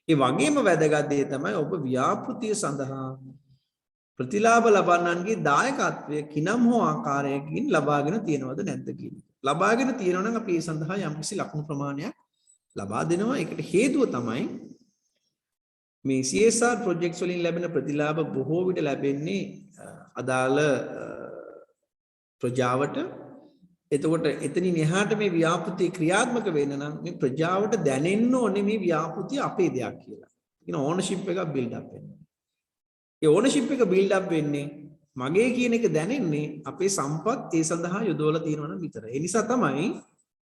ඒ වගේම වැදගත් දේ තමයි ඔබ ව්‍යාපෘතිය සඳහා ප්‍රතිලාභ ලබන්නන්ගේ දායකත්වය කිනම් හෝ ආකාරයකින් ලබාගෙන තියෙනවද නැද්ද කියන එක. ලබාගෙන තියෙනවා නම් අපි ඒ සඳහා යම්කිසි ලකුණු ප්‍රමාණයක් ලබා දෙනවා. ඒකට හේතුව තමයි මේ CSR projects වලින් ලැබෙන ප්‍රතිලාභ බොහෝ විට ලැබෙන්නේ අදාළ ප්‍රජාවට. එතකොට එතනින් එහාට මේ ව්‍යාපෘතිය ක්‍රියාත්මක වෙන්න නම් මේ ප්‍රජාවට දැනෙන්න ඕනේ මේ ව්‍යාපෘතිය අපේ දෙයක් කියලා. කියන ඕනර්ෂිප් එකක් බිල්ඩ් අප් වෙනවා. ඒ ඕනර්ෂිප් එක බිල්ඩ් අප් වෙන්නේ මගේ කියන එක දැනෙන්නේ අපේ සම්පත් ඒ සඳහා යොදවලා තියෙනවා නම් විතරයි. ඒ නිසා තමයි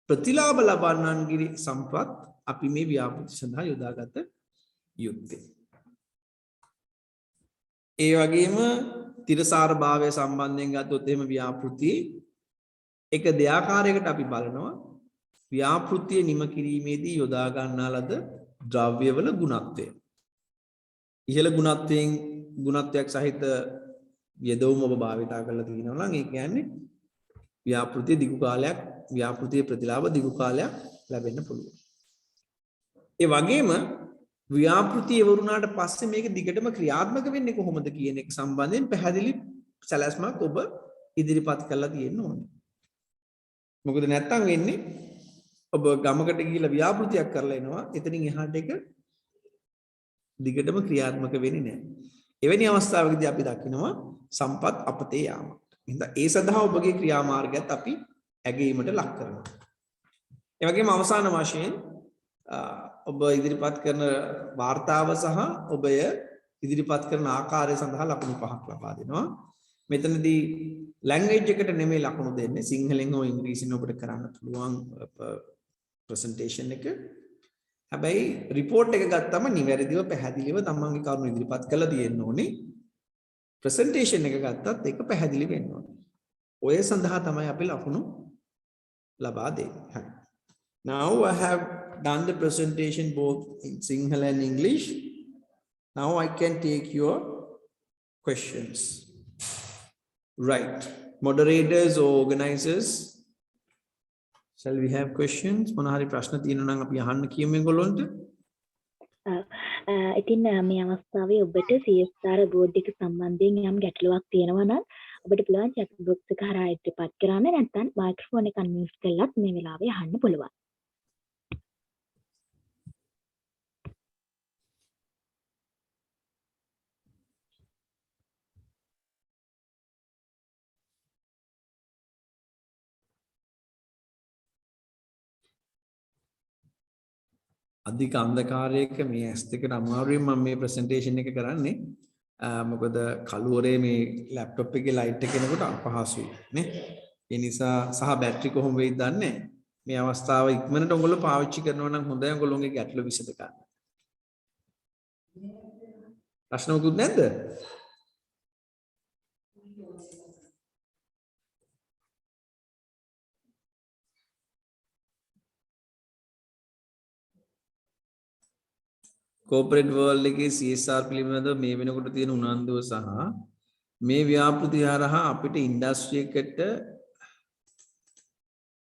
ප්‍රතිලාභ ලබන්නන්ගේ සම්පත් අපි මේ ව්‍යාපෘති සඳහා යොදාගත යුත්තේ. ඒ වගේම තිරසාර භාවය සම්බන්ධයෙන් ගත්තොත් එහෙම ව්‍යාපෘතියේ එක දෙආකාරයකට අපි බලනවා ව්‍යාපෘතිය නිම කිරීමේදී යොදා ගන්නා ලද ද්‍රව්‍යවල ගුණත්වය. ඉහළ ගුණත්වයක් සහිත යෙදවුම ඔබ භාවිතා කරලා තියෙනවා නම් ඒ කියන්නේ ව්‍යාපෘතිය දිගු කාලයක් ව්‍යාපෘතියේ ප්‍රතිලාභ දිගු කාලයක් ලැබෙන්න පුළුවන්. ඒ වගේම ව්‍යාපෘතිය ඉවරුණාට පස්සේ මේක දිගටම ක්‍රියාත්මක වෙන්නේ කොහොමද කියන එක සම්බන්ධයෙන් පැහැදිලි සැලැස්මක් ඔබ ඉදිරිපත් කරලා තියෙන්න ඕනේ. මොකද නැත්තම් වෙන්නේ ඔබ ගමකට ගිහිල්ලා ව්‍යාපෘතියක් කරලා එනවා එතනින් එහාට එක දිගටම ක්‍රියාත්මක වෙන්නේ නැහැ. එවැනි අවස්ථාවකදී අපි දකිනවා සම්පත් අපතේ යාමක්. එහෙනම් ඒ සඳහා ඔබගේ ක්‍රියාමාර්ගයත් අපි ඇගීමට ලක් කරනවා. ඒ වගේම අවසාන වශයෙන් ඔබ ඉදිරිපත් කරන වාර්තාව සහ ඔබය ඉදිරිපත් කරන ආකාරය සඳහා ලකුණු 5ක් ලබා දෙනවා. මෙතනදී ලැන්ග්වේජ් එකට නෙමෙයි ලකුණු දෙන්නේ සිංහලෙන් හෝ ඉංග්‍රීසියෙන් ඔබට කරන්න පුළුවන් ප්‍රසන්ටේෂන් එක. හැබැයි රිපෝට් එක ගත්තම නිවැරදිව පැහැදිලිව තමන්ගේ කරුණු ඉදිරිපත් කළා තියෙන්න ඕනේ. ප්‍රසන්ටේෂන් එක ගත්තත් ඒක පැහැදිලි වෙන්න ඕනේ. ඔය සඳහා තමයි අපි ලකුණු ලබා දෙන්නේ. Now I have done the presentation both in Sinhala and English. Now I can take your questions. Right. Moderators or organizers, shall we have questions? මොනහරි ප්‍රශ්න තියෙනවා නම් අපි අහන්න කියමු ඒගොල්ලන්ට. ඉතින් මේ අවස්ථාවේ ඔබට CSR බෝඩ් එක සම්බන්ධයෙන් යම් ගැටලුවක් තියෙනවා නම් ඔබට පුළුවන් chat box එක හරහා ඉදිරිපත් කරන්න. නැත්නම් මයික්‍රොෆෝන් එක අන්මියුට් කරලත් මේ වෙලාවේ අහන්න පුළුවන්. අධික අන්ධකාරයක මේ ඇස් දෙකට අමාරුවෙන් මම මේ ප්‍රසන්ටේෂන් එක කරන්නේ. මොකද කළුවරේ මේ ලැප්ටොප් එකේ ලයිට් එක එනකොට අපහසුයි නේ. ඒ නිසා සහ බැටරි කොහොම වෙයිද දන්නේ නැහැ. මේ අවස්ථාව ඉක්මනට ඔයගොල්ලෝ පාවිච්චි කරනවා නම් හොඳයි ඔයගොල්ලෝගේ ගැටලු විසඳ ගන්න. ප්‍රශ්න මොකුත් නැද්ද? corporate world එකේ CSR පිළිබඳව මේ වෙනකොට තියෙන උනන්දුව සහ මේ ව්‍යාපෘති හරහා අපිට ඉන්ඩස්ට්‍රි එකට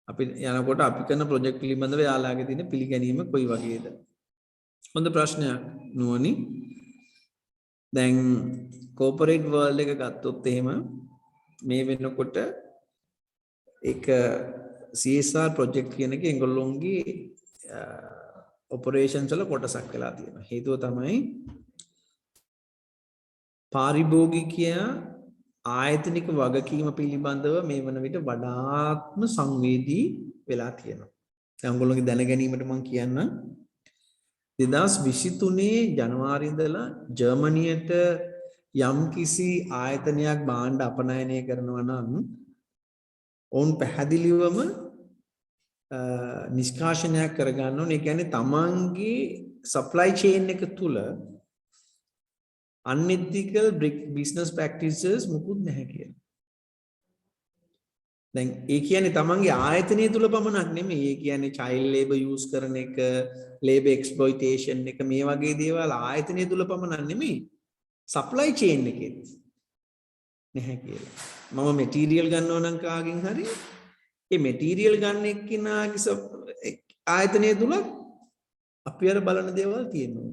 අපි යනකොට අපි කරන ප්‍රොජෙක්ට් පිළිබඳව යාළුවාගේ තියෙන පිළිගැනීම කොයි වගේද? හොඳ ප්‍රශ්නයක් නුවණි. දැන් corporate world එක ගත්තොත් එහෙම මේ වෙනකොට එක CSR project කියන එක ඒගොල්ලොන්ගේ operations වල කොටසක් වෙලා තියෙනවා. හේතුව තමයි පාරිභෝගිකය ආයතනික වගකීම පිළිබඳව මේ වන විට වඩාත්ම සංවේදී වෙලා තියෙනවා. දැන් ඔයගොල්ලෝගේ දැන ගැනීමට මම කියන්නම් 2023 ජනවාරි ඉඳලා ජර්මනියට යම්කිසි ආයතනයක් භාණ්ඩ අපනයනය කරනවා නම් ඔවුන් පැහැදිලිවම නිෂ්කාශනයක් කරගන්න ඕනේ. ඒ කියන්නේ තමන්ගේ supply chain එක තුල unethical business practices මුකුත් නැහැ කියලා. දැන් ඒ කියන්නේ තමන්ගේ ආයතනය තුල පමණක් නෙමෙයි. ඒ කියන්නේ child labor use කරන එක, labor exploitation එක මේ වගේ දේවල් ආයතනය තුල පමණක් නෙමෙයි. supply chain එකෙත් නැහැ කියලා. මම material ගන්නවා නම් කාගෙන් හරි ඒ මැටීරියල් ගන්න එක්කිනාගේ ආයතනය තුල අපි අර බලන දේවල් තියෙනවා.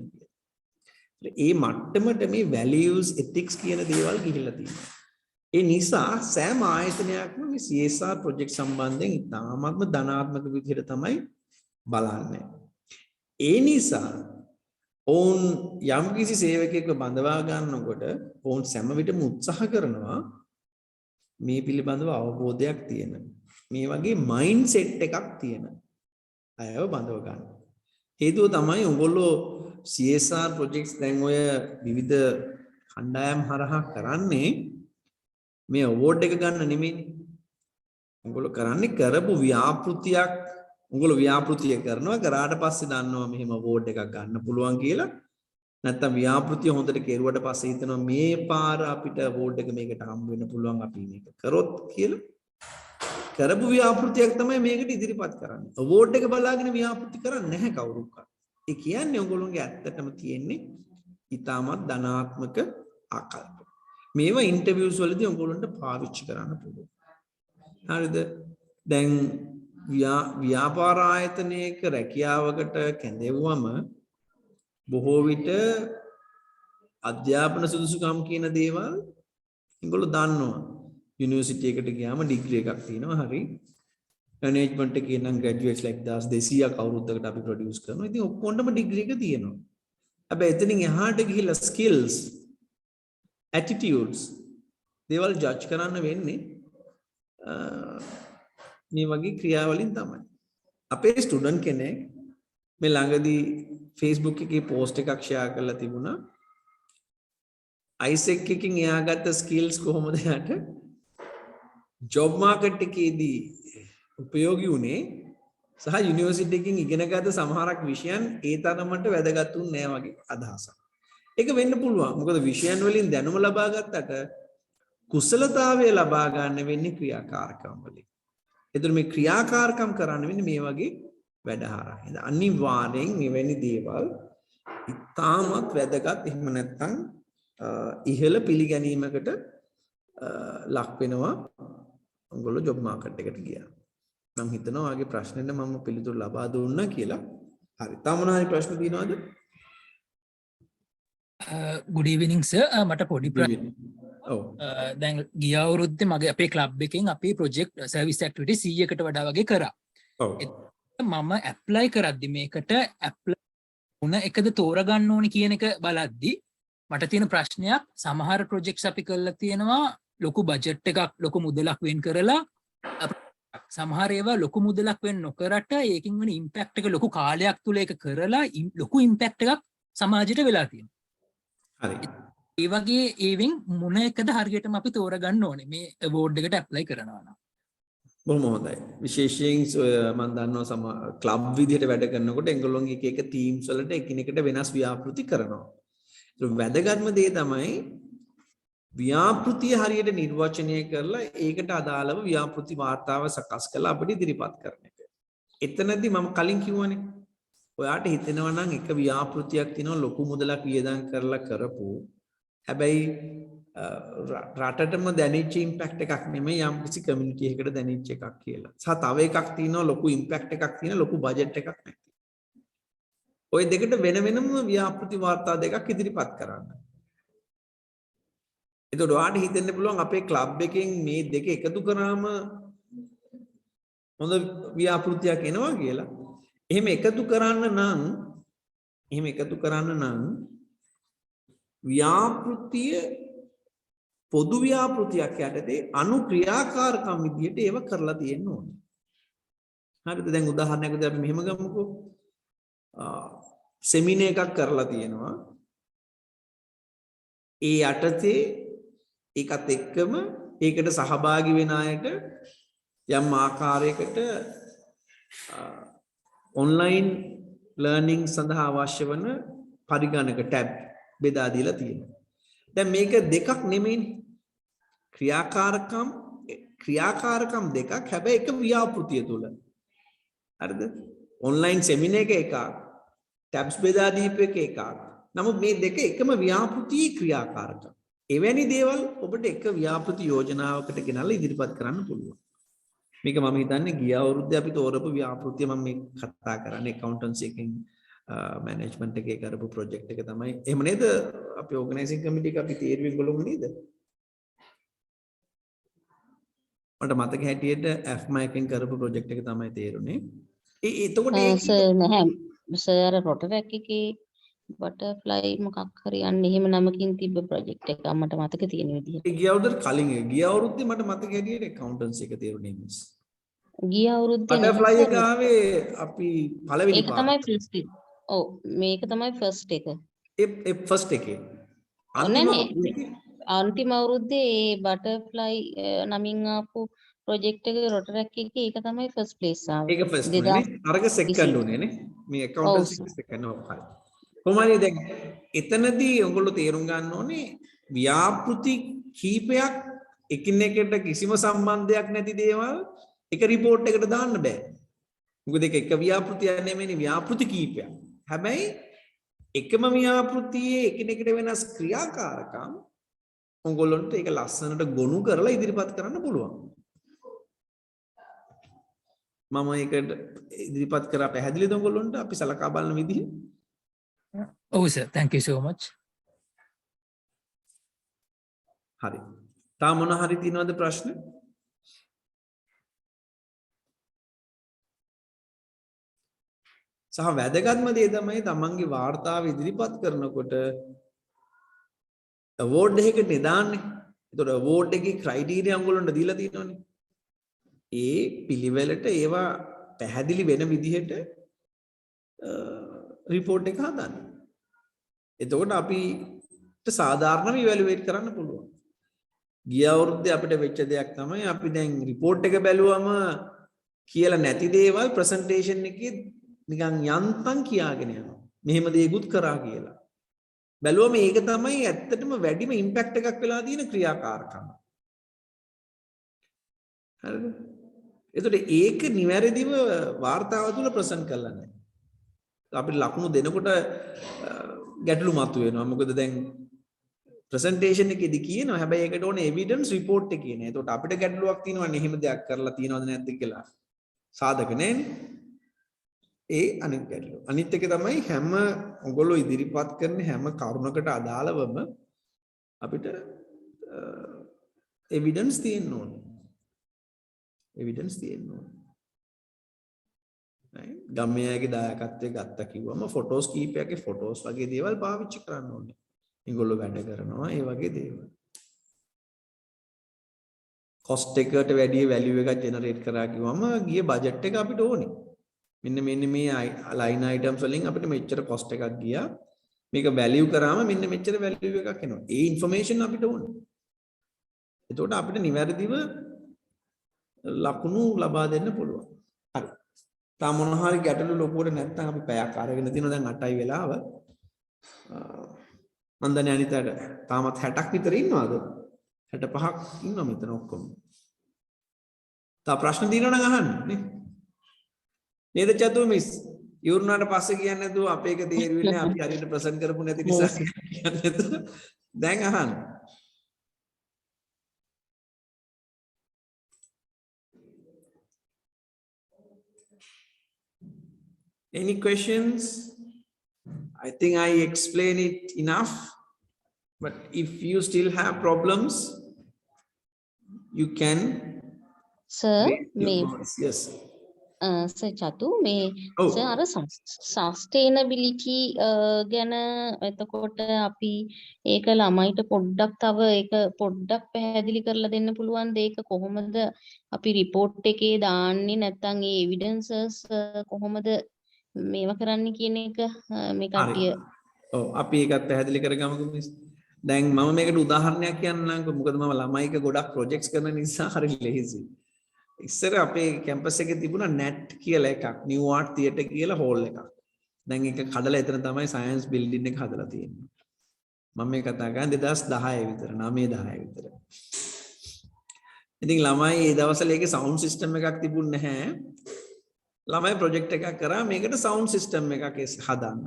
ඒ මට්ටමට මේ values ethics කියන දේවල් ගිහිල්ලා තියෙනවා. ඒ නිසා සෑම ආයතනයක්ම මේ CSR project සම්බන්ධයෙන් ඉතාමත්ම ධනාත්මක විදිහට තමයි බලන්නේ. ඒ නිසා ඔවුන් යම්කිසි සේවකයෙක්ව බඳවා ගන්නකොට ඔවුන් සෑම විටම උත්සාහ කරනවා මේ පිළිබඳව අවබෝධයක් තියෙන. මේ වගේ mindset එකක් තියෙන අයව බඳව ගන්න. හේතුව තමයි උගොල්ලෝ CSR projects දැන් ඔය විවිධ කණ්ඩායම් හරහා කරන්නේ මේ award එක ගන්න නෙමෙයි. උගොල්ලෝ කරන්නේ කරපු ව්‍යාපෘතියක්. උගොල්ලෝ ව්‍යාපෘතිය කරනවා කරාට පස්සේ දන්නවා මෙහෙම award එකක් ගන්න පුළුවන් කියලා. නැත්තම් ව්‍යාපෘතිය හොඳට කෙරුවට පස්සේ හිතනවා මේ පාර අපිට award එක මේකට හම්බ වෙන්න පුළුවන් අපි මේක කරොත් කියලා. කරපු ව්‍යාපෘතියක් තමයි මේකට ඉදිරිපත් කරන්නේ. award එක බලාගෙන ව්‍යාපෘති කරන්නේ නැහැ කවුරුක්වත්. ඒ කියන්නේ ඔයගොල්ලෝගේ ඇත්තටම තියෙන්නේ ඊටමත් ධනාත්මක ආකල්ප. මේවා ඉන්ටර්විව්ස් වලදී ඔයගොල්ලන්ට පාවිච්චි කරන්න පුළුවන්. හරිද? දැන් ව්‍යාපාර ආයතනයක රැකියාවකට කැඳෙවුවම බොහෝ විට අධ්‍යාපන සුදුසුකම් කියන දේවල් ඒගොල්ලෝ දන්නවා. යුනිවර්සිටි එකට ගියාම ඩිග්‍රී එකක් තියෙනවා හරි. මැනේජ්මන්ට් එකේ නම් ග්‍රැජුවේට්ස් like 1200ක් අවුරුද්දකට අපි ප්‍රොඩියුස් කරනවා. ඉතින් ඔක්කොණ්ඩම ඩිග්‍රී එක තියෙනවා. හැබැයි එතනින් එහාට ගිහිල්ලා ස්කිල්ස්, ඇටිටියුඩ්ස් දේවල් ජජ් කරන්න වෙන්නේ මේ වගේ ක්‍රියාවලින් තමයි. අපේ ස්ටුඩන්ට් කෙනෙක් මේ ළඟදී Facebook එකේ පෝස්ට් එකක් ෂෙයා කරලා තිබුණා. ISEC එකකින් එයා ගත්ත ස්කිල්ස් කොහොමද යට ජොබ් මාකට් එකේදී උපයෝගී වුණේ සහ යුනිවර්සිටි එකකින් ඉගෙනගත්ත සමහරක් විෂයන් ඒ තරමට වැදගත්ුන්නේ නැහැ වගේ අදහසක්. ඒක වෙන්න පුළුවන්. මොකද විෂයන් වලින් දැනුම ලබා ගත්තට කුසලතාවය ලබා ගන්න වෙන්නේ ක්‍රියාකාරකම් වලින්. ඒතර මේ ක්‍රියාකාරකම් කරන්න වෙන්නේ මේ වගේ වැඩ හරහා. ඉතින් අනිවාර්යෙන් මෙවැනි දේවල් ඉතාමත් වැදගත්. එහෙම නැත්නම් ඉහළ පිළිගැනීමකට ලක් වෙනවා. ඔයගොල්ලෝ ජොබ් මාකට් එකට ගියා. මම හිතනවා ආගේ ප්‍රශ්නෙට මම පිළිතුරු ලබා දුන්නා කියලා. හරි. තව මොනවාරි ප්‍රශ්න තියෙනවද? good evening sir මට පොඩි දැන් ගිය අවුරුද්දේ මගේ අපේ ක්ලබ් එකෙන් අපේ ප්‍රොජෙක්ට් සර්විස් ඇක්ටිවිටි 100කට වඩා වගේ කරා. මම ඇප්ලයි කරද්දි මේකට ඇප්ලයි වුණ එකද තෝරගන්න ඕනේ කියන එක බලද්දි මට තියෙන ප්‍රශ්නයක් සමහර ප්‍රොජෙක්ට්ස් අපි කරලා තියෙනවා ලොකු බජට් එකක් ලොකු මුදලක් වෙන් කරලා සමහර ඒවා ලොකු මුදලක් වෙන් නොකරට ඒකින් වෙන ඉම්පැක්ට් එක ලොකු කාලයක් තුල ඒක කරලා ලොකු ඉම්පැක්ට් එකක් සමාජයට වෙලා තියෙනවා. හරි. ඒ වගේ ඒවෙන් මොන එකද හරියටම අපි තෝරගන්න ඕනේ මේ අවෝඩ් එකට ඇප්ලයි කරනවා නම්. බොහොම හොඳයි. විශේෂයෙන් මම දන්නවා ක්ලබ් විදිහට වැඩ කරනකොට එංගලොන්ගේ එක ටීම්ස් වලට එකිනෙකට වෙනස් ව්‍යාපෘති කරනවා. ඒක වැදගත්ම දේ තමයි ව්‍යාපෘතිය හරියට නිර්වචනය කරලා ඒකට අදාළව ව්‍යාපෘති වාර්තාව සකස් කරලා අපිට ඉදිරිපත් කරන එක. එතනදී මම කලින් කිව්වනේ ඔයාට හිතෙනවා නම් එක ව්‍යාපෘතියක් තියෙනවා ලොකු මුදලක් වියදම් කරලා කරපු හැබැයි රටටම දැනෙච්ච ඉම්පැක්ට් එකක් නෙමෙයි යම් කිසි කමියුනිටි එකකට දැනෙච්ච එකක් කියලා. සහ තව එකක් තියෙනවා ලොකු ඉම්පැක්ට් එකක් තියෙන ලොකු බජට් එකක් නැති. ওই දෙකට වෙන වෙනම ව්‍යාපෘති වාර්තා දෙකක් ඉදිරිපත් කරන්න. එතකොට ඔයාට හිතෙන්න පුළුවන් අපේ ක්ලබ් එකෙන් මේ දෙක එකතු කරාම හොඳ ව්‍යාපෘතියක් එනවා කියලා. එහෙම එකතු කරන්න නම් ව්‍යාපෘතිය පොදු ව්‍යාපෘතියක් යටතේ අනුක්‍රියාකාරකම් විදියට ඒව කරලා තියෙන්න ඕනේ. හරිද? දැන් උදාහරණයක් විදියට අපි මෙහෙම ගමුකෝ. සෙමිනාර් එකක් කරලා තියෙනවා. ඒ යටතේ ඒකත් එක්කම ඒකට සහභාගී වෙන අයට යම් ආකාරයකට ඔන්ලයින් ලර්නිං සඳහා අවශ්‍ය වන පරිගණක ටැබ් බෙදා දීලා තියෙනවා. දැන් මේක දෙකක් නෙමෙයිනේ. ක්‍රියාකාරකම් දෙකක් හැබැයි එක ව්‍යාපෘතිය තුල. හරිද? ඔන්ලයින් සෙමිනාර් එකක් ටැබ්ස් බෙදා දීපු එකක්. නමුත් මේ දෙක එකම ව්‍යාපෘතියේ ක්‍රියාකාරකම්. එවැනි දේවල් ඔබට එක ව්‍යාපෘති යෝජනාවකට ගෙනල්ලා ඉදිරිපත් කරන්න පුළුවන්. මේක මම හිතන්නේ ගිය අවුරුද්දේ අපි තෝරපු ව්‍යාපෘතිය මම මේ කතා කරන්නේ accountants එකෙන් මැනේජ්මන්ට් එකේ කරපු ප්‍රොජෙක්ට් එක තමයි. එහෙම නේද? අපි ඕගනයිසින් කමිටි එක අපි තීරුවෙන් ගොළුම් නේද? මට මතක හැටියට ඇෆ්මා එකෙන් කරපු ප්‍රොජෙක්ට් එක තමයි තේරුනේ. එතකොට සර් නැහැ සර් අර රොටරැක් එකේ බටර්ෆ්ලයි මොකක් හරි අන්න එහෙම නමකින් තිබ්බ ප්‍රොජෙක්ට් එකක් මට මතක තියෙන විදිහට. ඒ ගිය අවුරුද්දට කලින් ගිය අවුරුද්දේ මට මතක හැටියට accountants එක තේරුනේ මිස්. ගිය අවුරුද්දේ බටර්ෆ්ලයි එක ආවේ අපි පළවෙනි ඒක තමයි ෆස්ට් එක. ඔව් මේක තමයි ෆස්ට් එක. ඒ ෆස්ට් එකේ. අන්තිම අවුරුද්දේ ඒ බටර්ෆ්ලයි නමින් ආපු ප්‍රොජෙක්ට් එකේ රොටරැක් එකේ ඒක තමයි ෆස්ට් ප්ලේස් ආවේ. ඒක ෆස්ට් නේ. අරක සෙකන්ඩ් උනේ නේ. මේ accountants එක සෙකන්ඩ් ඔක්කයි. කොහොමද දැන් එතනදී ඔයගොල්ලෝ තේරුම් ගන්න ඕනේ ව්‍යාපෘති කීපයක් එකිනෙකට කිසිම සම්බන්ධයක් නැති දේවල් එක රිපෝට් එකට දාන්න බෑ. මොකද ඒක එක ව්‍යාපෘතියක් නෙමෙයි ව්‍යාපෘති කීපයක්. හැබැයි එකම ව්‍යාපෘතියේ එකිනෙකට වෙනස් ක්‍රියාකාරකම් ඔයගොල්ලන්ට ඒක ලස්සනට ගොනු කරලා ඉදිරිපත් කරන්න පුළුවන්. මම ඒකට ඉදිරිපත් කරා පැහැදිලිද ඔයගොල්ලන්ට අපි සලකා බලන විදිහ? ඔව් sir thank you so much. හරි. තා මොන හරි තියෙනවද ප්‍රශ්න? සහ වැදගත්ම දේ තමයි තමන්ගේ වාර්තාව ඉදිරිපත් කරනකොට අවෝඩ් එකකට දාන්නේ. ඒතකොට අවෝඩ් එකේ ක්‍රයිටීරියා ඔයගොල්ලන්ට දීලා තියෙනවනේ. ඒ පිළිවෙලට ඒවා පැහැදිලි වෙන විදිහට රිපෝට් එක හදන්න. එතකොට අපිට සාධාරණව ඉවැලුවේට් කරන්න පුළුවන්. ගිය අවුරුද්දේ අපිට වෙච්ච දෙයක් තමයි අපි දැන් රිපෝට් එක බැලුවම කියලා නැති දේවල් ප්‍රසන්ටේෂන් එකේ නිකන් යන්තම් කියාගෙන යනවා. මෙහෙම දේකුත් කරා කියලා. බැලුවම ඒක තමයි ඇත්තටම වැඩිම ඉම්පැක්ට් එකක් වෙලා තියෙන ක්‍රියාකාරකම. හරිද? එතකොට ඒක නිවැරදිව වාර්තාව තුළ ප්‍රසන්ට් කරලා නැහැ. අපිට ලකුණු දෙනකොට ගැටලු මතුවෙනවා. මොකද දැන් ප්‍රසන්ටේෂන් එකේදී කියනවා හැබැයි ඒකට ඕනේ එවිඩන්ස් රිපෝට් එකේ නේ. එතකොට අපිට ගැටලුවක් තියෙනවා නේ එහෙම දෙයක් කරලා තියෙනවද නැද්ද කියලා. සාධක නැහැනේ. ඒ අනිත් ගැටලුව. අනිත් එක තමයි හැම ඔයගොල්ලෝ ඉදිරිපත් කරන හැම කරුණකට අදාළවම අපිට එවිඩන්ස් තියෙන්න ඕනේ. එවිඩන්ස් තියෙන්න ඕනේ. right? ගම්මයාගේ දායකත්වයේ ගත්තා කිව්වම ෆොටෝස් කීපයක්ගේ ෆොටෝස් වගේ දේවල් පාවිච්චි කරන්න ඕනේ. ඒගොල්ලෝ වැඩ කරනවා ඒ වගේ දේවල්. කොස්ට් එකට වැඩි වැලියු එකක් ජෙනරේට් කරා කිව්වම ගිය බජට් එක අපිට ඕනේ. මෙන්න මේ ලයින් අයිටම්ස් වලින් අපිට මෙච්චර කොස්ට් එකක් ගියා. මේක වැලියු කරාම මෙන්න මෙච්චර වැලියු එකක් එනවා. ඒ ইনফර්මේෂන් අපිට ඕනේ. එතකොට අපිට නිවැරදිව ලකුණු ලබා දෙන්න පුළුවන්. හරි. තා මොන හරි ගැටලු ලොකුවට නැත්නම් අපි පැයක් අරගෙන තිනවා දැන් 8යි වෙලාව. මම දන්නේ අනිතට තාමත් 60ක් විතර ඉන්නවද? 65ක් ඉන්නවා මෙතන ඔක්කොම. තා ප්‍රශ්න තියෙනවා නම් අහන්න නේ. නේද චතු මිස්? ඉවරුනාට පස්සේ කියන්නේ නැතුව අපේ එක තේරුවේ අපි හරියට ප්‍රසන්ට් කරපු නැති නිසා කියන්නේ නැතුව දැන් අහන්න. Any questions? I think I explained it enough. But if you still have problems, you can. Sir, yes. Sir Chathu මේ සර් අර සස්ටේනබිලිටි ගැන එතකොට අපි ඒක ළමයිට පොඩ්ඩක් තව ඒක පොඩ්ඩක් පැහැදිලි කරලා දෙන්න පුළුවන්ද? ඒක කොහොමද අපි රිපෝට් එකේ දාන්නේ නැත්නම් ඒ එවිඩන්සස් කොහොමද මේවා කරන්න කියන එක මේ කට්ටිය ඔව් අපි ඒකත් පැහැදිලි කරගමුකෝ මිස්. දැන් මම මේකට උදාහරණයක් කියන්නම්කෝ. මොකද මම ළමයික ගොඩක් ප්‍රොජෙක්ට්ස් කරන නිසා හරි ලේසි. ඉස්සර අපේ කැම්පස් එකේ තිබුණා නැට් කියලා එකක්, නිව් ආර්ට් තියටර් කියලා හෝල් එකක්. දැන් ඒක කඩලා එතන තමයි සයන්ස් බිල්ඩින් එක හදලා තියෙන්නේ. මම මේ කතා කරන්නේ 2010 විතර, 9-10 විතර. ඉතින් ළමයි ඒ දවස්වල ඒකේ සවුන්ඩ් සිස්ටම් එකක් තිබුණ නැහැ. ළමයි ප්‍රොජෙක්ට් එකක් කරා මේකට සවුන්ඩ් සිස්ටම් එකක් හදාන්න.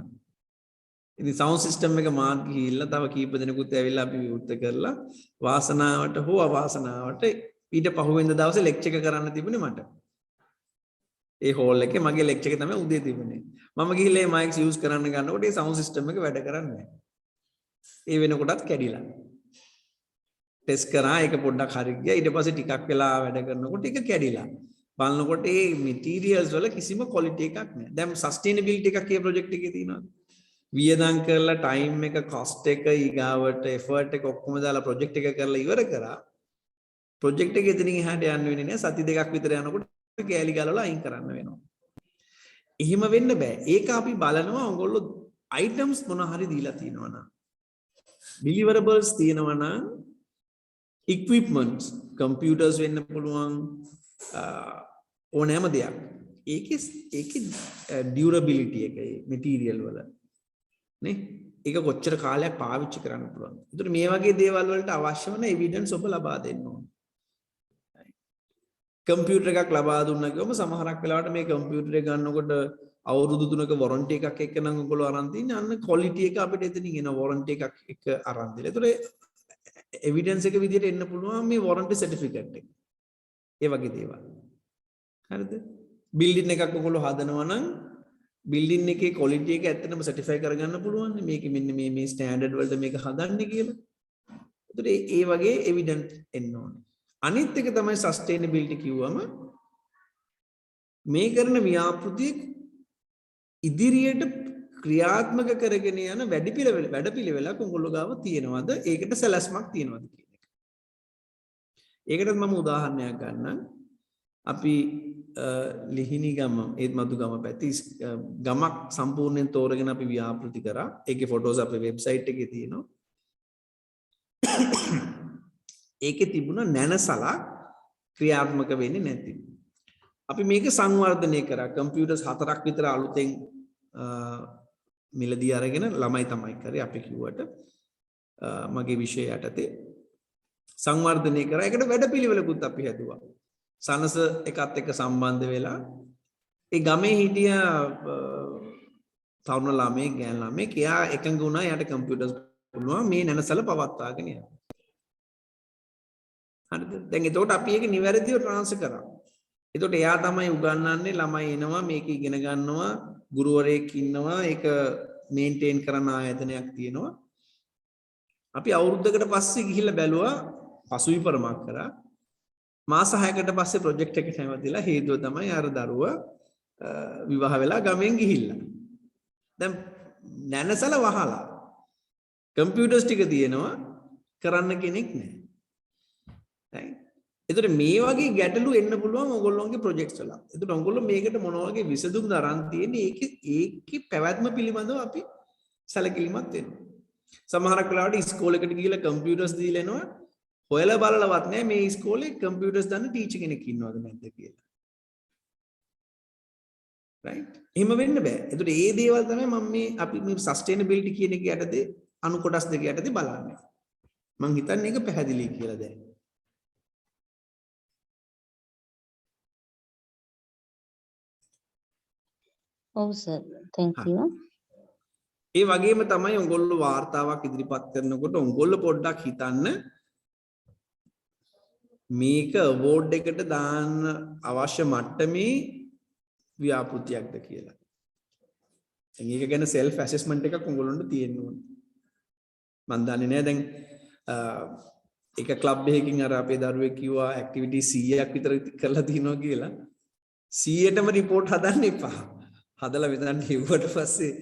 ඉතින් සවුන්ඩ් සිස්ටම් එක මාත් ගිහිල්ලා තව කීප දෙනෙකුත් ඇවිල්ලා අපි විවෘත කරලා වාසනාවට හෝ අවාසනාවට ඊට පහුවෙන්ද දවසේ ලෙක්චර් එක කරන්න තිබුණේ මට. ඒ හෝල් එකේ මගේ ලෙක්චර් එක තමයි උදේ තිබුණේ. මම ගිහිල්ලා මේ මයික්ස් යූස් කරන්න ගන්නකොට ඒ සවුන්ඩ් සිස්ටම් එක වැඩ කරන්නේ නැහැ. ඒ වෙනකොටත් කැඩිලා. ටෙස්ට් කරා ඒක පොඩ්ඩක් හරි ගියා. ඊට පස්සේ ටිකක් වෙලා වැඩ කරනකොට ඒක කැඩිලා. බලනකොට මේ මැටීරියල්ස් වල කිසිම ක්වොලිටි එකක් නැහැ. දැන් සස්ටේනබිලිටි එකක් මේ ප්‍රොජෙක්ට් එකේ තියෙනවා. වියදම් කරලා ටයිම් එක කොස්ට් එක ඊගාවට එෆර්ට් එක ඔක්කොම දාලා ප්‍රොජෙක්ට් එක කරලා ඉවර කරා. ප්‍රොජෙක්ට් එක එතනින් එහාට යන්න වෙන්නේ නැහැ. සති දෙකක් විතර යනකොට කෑලි ගලවලා අයින් කරන්න වෙනවා. එහෙම වෙන්න බෑ. ඒක අපි බලනවා ඔයගොල්ලෝ අයිටම්ස් මොන හරි දීලා තියෙනවා නම් deliverables තියෙනවා නම් equipments computers වෙන්න පුළුවන් ඕනෑම දෙයක්. ඒකේ durability එක material වල නේ ඒක කොච්චර කාලයක් පාවිච්චි කරන්න පුළුවන්. ඒතර මේ වගේ දේවල් වලට අවශ්‍ය වෙන evidence ඔබ ලබා දෙන්න ඕනේ. කම්පියුටර් එකක් ලබා දුන්නා කියවම සමහරක් වෙලාවට මේ කම්පියුටර් එක ගන්නකොට අවුරුදු 3ක වොරන්ටි එකක් එක්ක නම් ඔයගොල්ලෝ අරන් තින්නේ අන්න ක්වොලිටි එක අපිට එතනින් එන වොරන්ටි එකක් එක්ක අරන් දෙලා. ඒතර එවිඩන්ස් එක විදිහට එන්න පුළුවන් මේ වොරන්ටි සර්ටිෆිකේට් එක. ඒ වගේ දේවල්. හරිද? බිල්ඩින් එකක් ඔයගොල්ලෝ හදනවා නම් බිල්ඩින් එකේ ක්වොලිටි එක ඇත්තටම සර්ටිෆයි කරගන්න පුළුවන්. මේක මෙන්න මේ ස්ටෑන්ඩඩ් වලට මේක හදන්නේ කියලා. ඒතර ඒ වගේ එවිඩන්ස් එන්න ඕනේ. අනිත් එක තමයි සස්ටේනබිලිටි කිව්වම මේ කරන ව්‍යාපෘතිය ඉදිරියට ක්‍රියාත්මක කරගෙන යන වැඩපිළිවෙලක් උගලෝ ගාව තියෙනවද ඒකට සැලැස්මක් තියෙනවද කියන එක. ඒකටත් මම උදාහරණයක් ගන්නම්. අපි ලිහිණිගම ඒත් මදුගම පැති ගමක් සම්පූර්ණයෙන් තෝරගෙන අපි ව්‍යාපෘති කරා. ඒකේ ෆොටෝස් අපේ වෙබ්සයිට් එකේ තියෙනවා. ඒකේ තිබුණ නැනසලා ක්‍රියාත්මක වෙන්නේ නැති. අපි මේක සංවර්ධනය කරා. කම්පියුටර්ස් 4ක් විතර අලුතෙන් මිලදී අරගෙන ළමයි තමයි කරේ අපි කිව්වට මගේ විෂය යටතේ සංවර්ධනය කරා. ඒකට වැඩපිළිවෙලකුත් අපි හැදුවා. සනස එකත් එක්ක සම්බන්ධ වෙලා ඒ ගමේ හිටිය තරුණ ළමයි ගෑන් ළමයි කියා එකඟ වුණා යාට කම්පියුටර්ස් පුළුවන් මේ නැනසල පවත්වාගෙන යන්න. හරිද? දැන් එතකොට අපි ඒක නිවැරදිව ට්‍රාන්ස්ෆර් කරා. එතකොට එයා තමයි උගන්වන්නේ ළමයි එනවා මේක ඉගෙන ගන්නවා ගුරුවරයෙක් ඉන්නවා ඒක මේන්ටේන් කරන ආයතනයක් තියෙනවා. අපි අවුරුද්දකට පස්සේ ගිහිල්ලා බැලුවා පසුවිපරමක් කරා. මාස 6කට පස්සේ ප්‍රොජෙක්ට් එකට හැමතිලා හේතුව තමයි අර දරුවා විවාහ වෙලා ගමෙන් ගිහිල්ලා. දැන් නැනසල වහලා කම්පියුටර්ස් ටික තියෙනවා කරන්න කෙනෙක් නැහැ. right? එතකොට මේ වගේ ගැටලු එන්න පුළුවන් ඔයගොල්ලෝගේ ප්‍රොජෙක්ට්ස් වල. එතකොට ඔයගොල්ලෝ මේකට මොන වගේ විසඳුම් දරන් තියෙන්නේ ඒකේ පැවැත්ම පිළිබඳව අපි සැලකිලිමත් වෙනවා. සමහරක් වෙලාවට ඉස්කෝලේකට ගිහිල්ලා කම්පියුටර්ස් දීලා එනවා. හොයලා බලලවත් නැහැ මේ ඉස්කෝලේ කම්පියුටර්ස් දන්න ටීචර් කෙනෙක් ඉන්නවද නැද්ද කියලා. right? එහෙම වෙන්න බෑ. එතකොට මේ දේවල් තමයි මම අපි මේ සස්ටේනබිලිටි කියන එක යටතේ අනු කොටස් දෙක යටතේ බලන්නේ. මම හිතන්නේ ඒක පැහැදිලි කියලා දැන්. ඔව් සර් thank you. ඒ වගේම තමයි ඔයගොල්ලෝ වාර්තාවක් ඉදිරිපත් කරනකොට ඔයගොල්ලෝ පොඩ්ඩක් හිතන්න මේක අවෝඩ් එකට දාන්න අවශ්‍ය මට්ටමේ ව්‍යාපෘතියක්ද කියලා. ඒක ගැන සෙල්ෆ් ඇසෙස්මන්ට් එකක් ඔයගොල්ලන්ට තියෙන්න ඕනේ. මම දන්නේ නැහැ දැන් එක ක්ලබ් එකකින් අර අපේ දරුවෙක් කිව්වා ඇක්ටිවිටි 100ක් විතර කරලා තිනවා කියලා. 100ටම රිපෝට් හදන්න එපා. හදලා මෙතන කිව්වට පස්සේ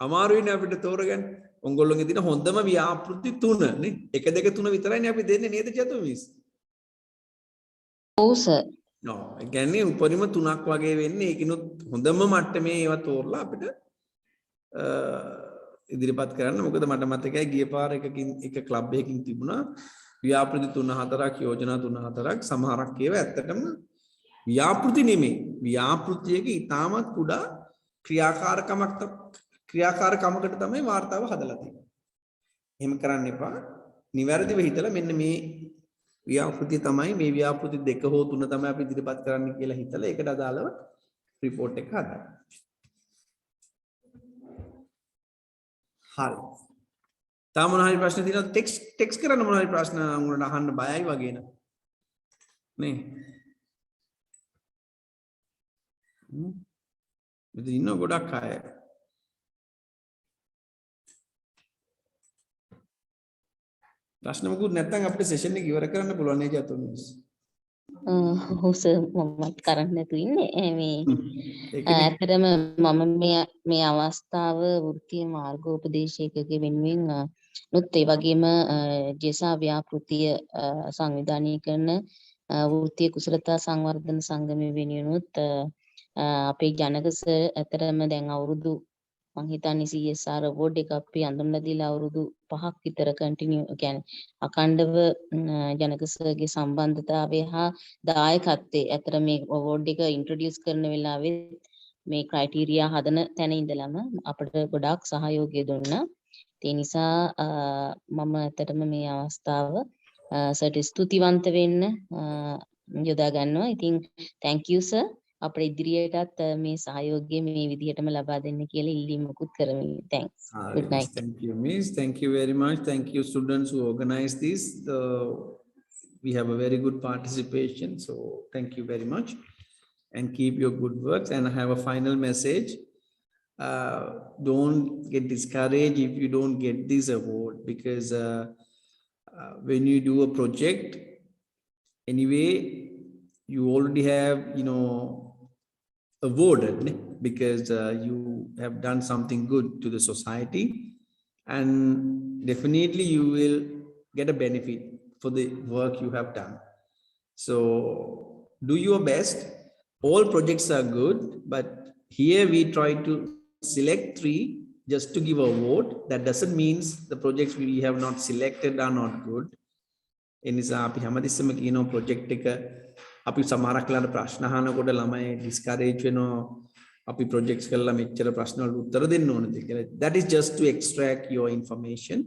අමාරුයිනේ අපිට තෝරගන්න. ඔයගොල්ලෝගේ දින හොඳම ව්‍යාපෘති 3 නේ. 1 2 3 විතරයිනේ අපි දෙන්නේ නේද චතුමිස්? ඔව් සර්. නෝ. ඒ කියන්නේ උපරිම 3ක් වගේ වෙන්නේ. ඒකිනුත් හොඳම මට්ටමේ ඒවා තෝරලා අපිට ඉදිරිපත් කරන්න. මොකද මට මතකයි ගිය පාර එක ක්ලබ් එකකින් තිබුණා ව්‍යාපෘති 3-4ක් යෝජනා 3-4ක් සමහරක් ඒවා ඇත්තටම ව්‍යාපෘති නෙමෙයි. ව්‍යාපෘතියක ඊටමත් කුඩා ක්‍රියාකාරකමකට තමයි වාර්තාව හදලා තියෙන්නේ. එහෙම කරන්න එපා. නිවැරදිව හිතලා මෙන්න මේ ව්‍යාපෘතිය තමයි මේ ව්‍යාපෘති 2 හෝ 3 තමයි අපි ඉදිරිපත් කරන්න කියලා හිතලා ඒකට අදාළව රිපෝට් එක හදන්න. හරි. තාම මොන හරි ප්‍රශ්න තියෙනවද? ටෙක්ස්ට් කරන්න මොන හරි ප්‍රශ්න උන්ට අහන්න බයයි වගේ නේ. මෙතන ඉන්න ගොඩක් අය. ප්‍රශ්න මොකුත් නැත්නම් අපිට සෙෂන් එක ඉවර කරන්න පුළුවන් නේ චතුන් මිස්. ඔව් සර් මමත් කරන්න නැතු ඉන්නේ මේ ඇත්තටම මම මේ අවස්ථාව වෘත්තීය මාර්ගෝපදේශකගේ වෙනුවෙන් නොත් ඒ වගේම ජෙසා ව්‍යාපෘතිය සංවිධානය කරන වෘත්තීය කුසලතා සංවර්ධන සංගමය වෙනුවෙනුත් අපේ ජනක සර් ඇත්තටම දැන් අවුරුදු මං හිතන්නේ CSR award එක අපි අඳුන්ලා දීලා අවුරුදු 5ක් විතර කන්ටිනියු කියන්නේ අඛණ්ඩව ජනක සර්ගේ සම්බන්ධතාවය හා දායකත්වයේ ඇතර මේ award එක ඉන්ට්‍රොඩියුස් කරන වෙලාවේ මේ ක්‍රයිටීරියා හදන තැන ඉඳලම අපිට ගොඩාක් සහයෝගය දුන්නා. ඒ නිසා මම ඇත්තටම මේ අවස්ථාව සර්ට ස්තුතිවන්ත වෙන්න යොදා ගන්නවා. ඉතින් thank you sir. අපේ ඉදිරියටත් මේ සහයෝගය මේ විදිහටම ලබා දෙන්න කියලා ඉල්ලීමකුත් කරමි. Thanks. Good night. Thank you miss. Thank you very much. Thank you students who organized this. We have a very good participation. So thank you very much and keep your good works. And I have a final message. Don't get discouraged if you don't get this award, because when you do a project, anyway, you already have, awarded because you have done something good to the society, and definitely you will get a benefit for the work you have done. So do your best. All projects are good, but here we try to select 3 just to give a award. That doesn't mean the projects we have not selected are not good. එනිසා අපි හැමතිස්සෙම කියනවා ප්‍රොජෙක්ට් එක අපි සමහරක් වෙලාවට ප්‍රශ්න අහනකොට ළමයි ඩිස්කරේජ් වෙනවා අපි ප්‍රොජෙක්ට්ස් කරලා මෙච්චර ප්‍රශ්න වලට උත්තර දෙන්න ඕනද කියලා. That is just to extract your information.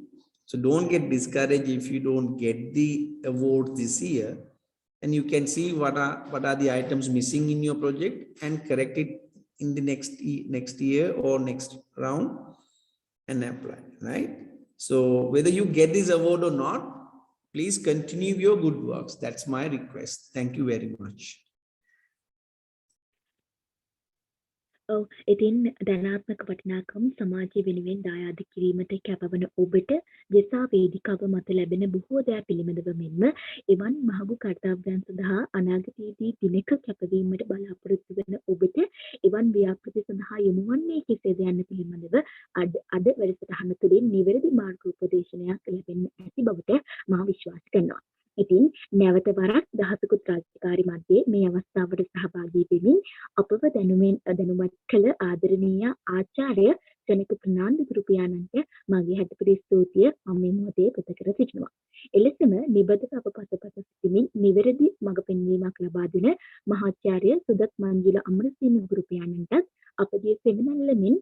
So don't get discouraged if you don't get the award this year, and you can see what are the items missing in your project and correct it in the next year or next round and apply, right? So whether you get this award or not, please continue your good works. That's my request. Thank you very much. ඔව් ඉතින් ධනාත්මක වටිනාකම් සමාජය වෙනුවෙන් දායාද කිරීමට කැපවන ඔබට ජෙසා වේදිකාව මත ලැබෙන බොහෝ දෑ පිළිබඳව මෙන්ම එවන් මහඟු කර්තව්‍යයන් සඳහා අනාගතයේදී දිනක කැපවීමට බලාපොරොත්තු වන ඔබට එවන් ව්‍යාපෘති සඳහා යොමු වන්නේ කෙසේද යන්න පිළිබඳව අද වැඩසටහන තුළින් නිවැරදි මාර්ගෝපදේශනයක් ලැබෙන්න ඇති බවට මා විශ්වාස කරනවා. ඉතින් නැවත වරක් දහසකුත් රාජකාරි මැදේ මේ අවස්ථාවට සහභාගී වෙමින් අපව දැනුවත් කළ ආදරණීය ආචාර්ය ජනක ප්‍රනාන්දු ගුරුපියාණන්ට මගේ හැටපිරි ස්තුතිය මම මේ මොහොතේ පුද කර සිටිනවා. එලෙසම නිබඳව අප පසුපස සිටිමින් නිවැරදි මඟ පෙන්වීමක් ලබා දෙන මහාචාර්ය සුදත් මංජුල අමරසේන ගුරුපියාණන්ටත් අපගේ සෙමිනල්ලමින්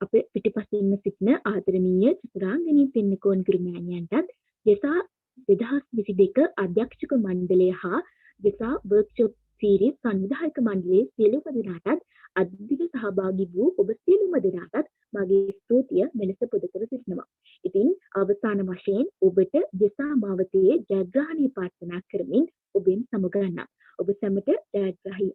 අප පිටිපසින්ම සිටින ආදරණීය චතුරාංගනී පෙන්නකෝන් ගුරුමෑණියන්ටත් JESA 2022 අධ්‍යක්ෂක මණ්ඩලය හා JESA වර්ක්ෂොප් සීරීස් සංවිධායක මණ්ඩලයේ සියලුම දෙනාටත් අධික සහභාගී වූ ඔබ සියලුම දෙනාටත් මගේ ස්තුතිය මෙලෙස පුද කර සිටිනවා. ඉතින් අවසාන වශයෙන් ඔබට JESA මාවතේ ජයග්‍රහණය ප්‍රාර්ථනා කරමින් ඔබෙන් සමුගන්නම්. ඔබ සැමට ජයග්‍රාහී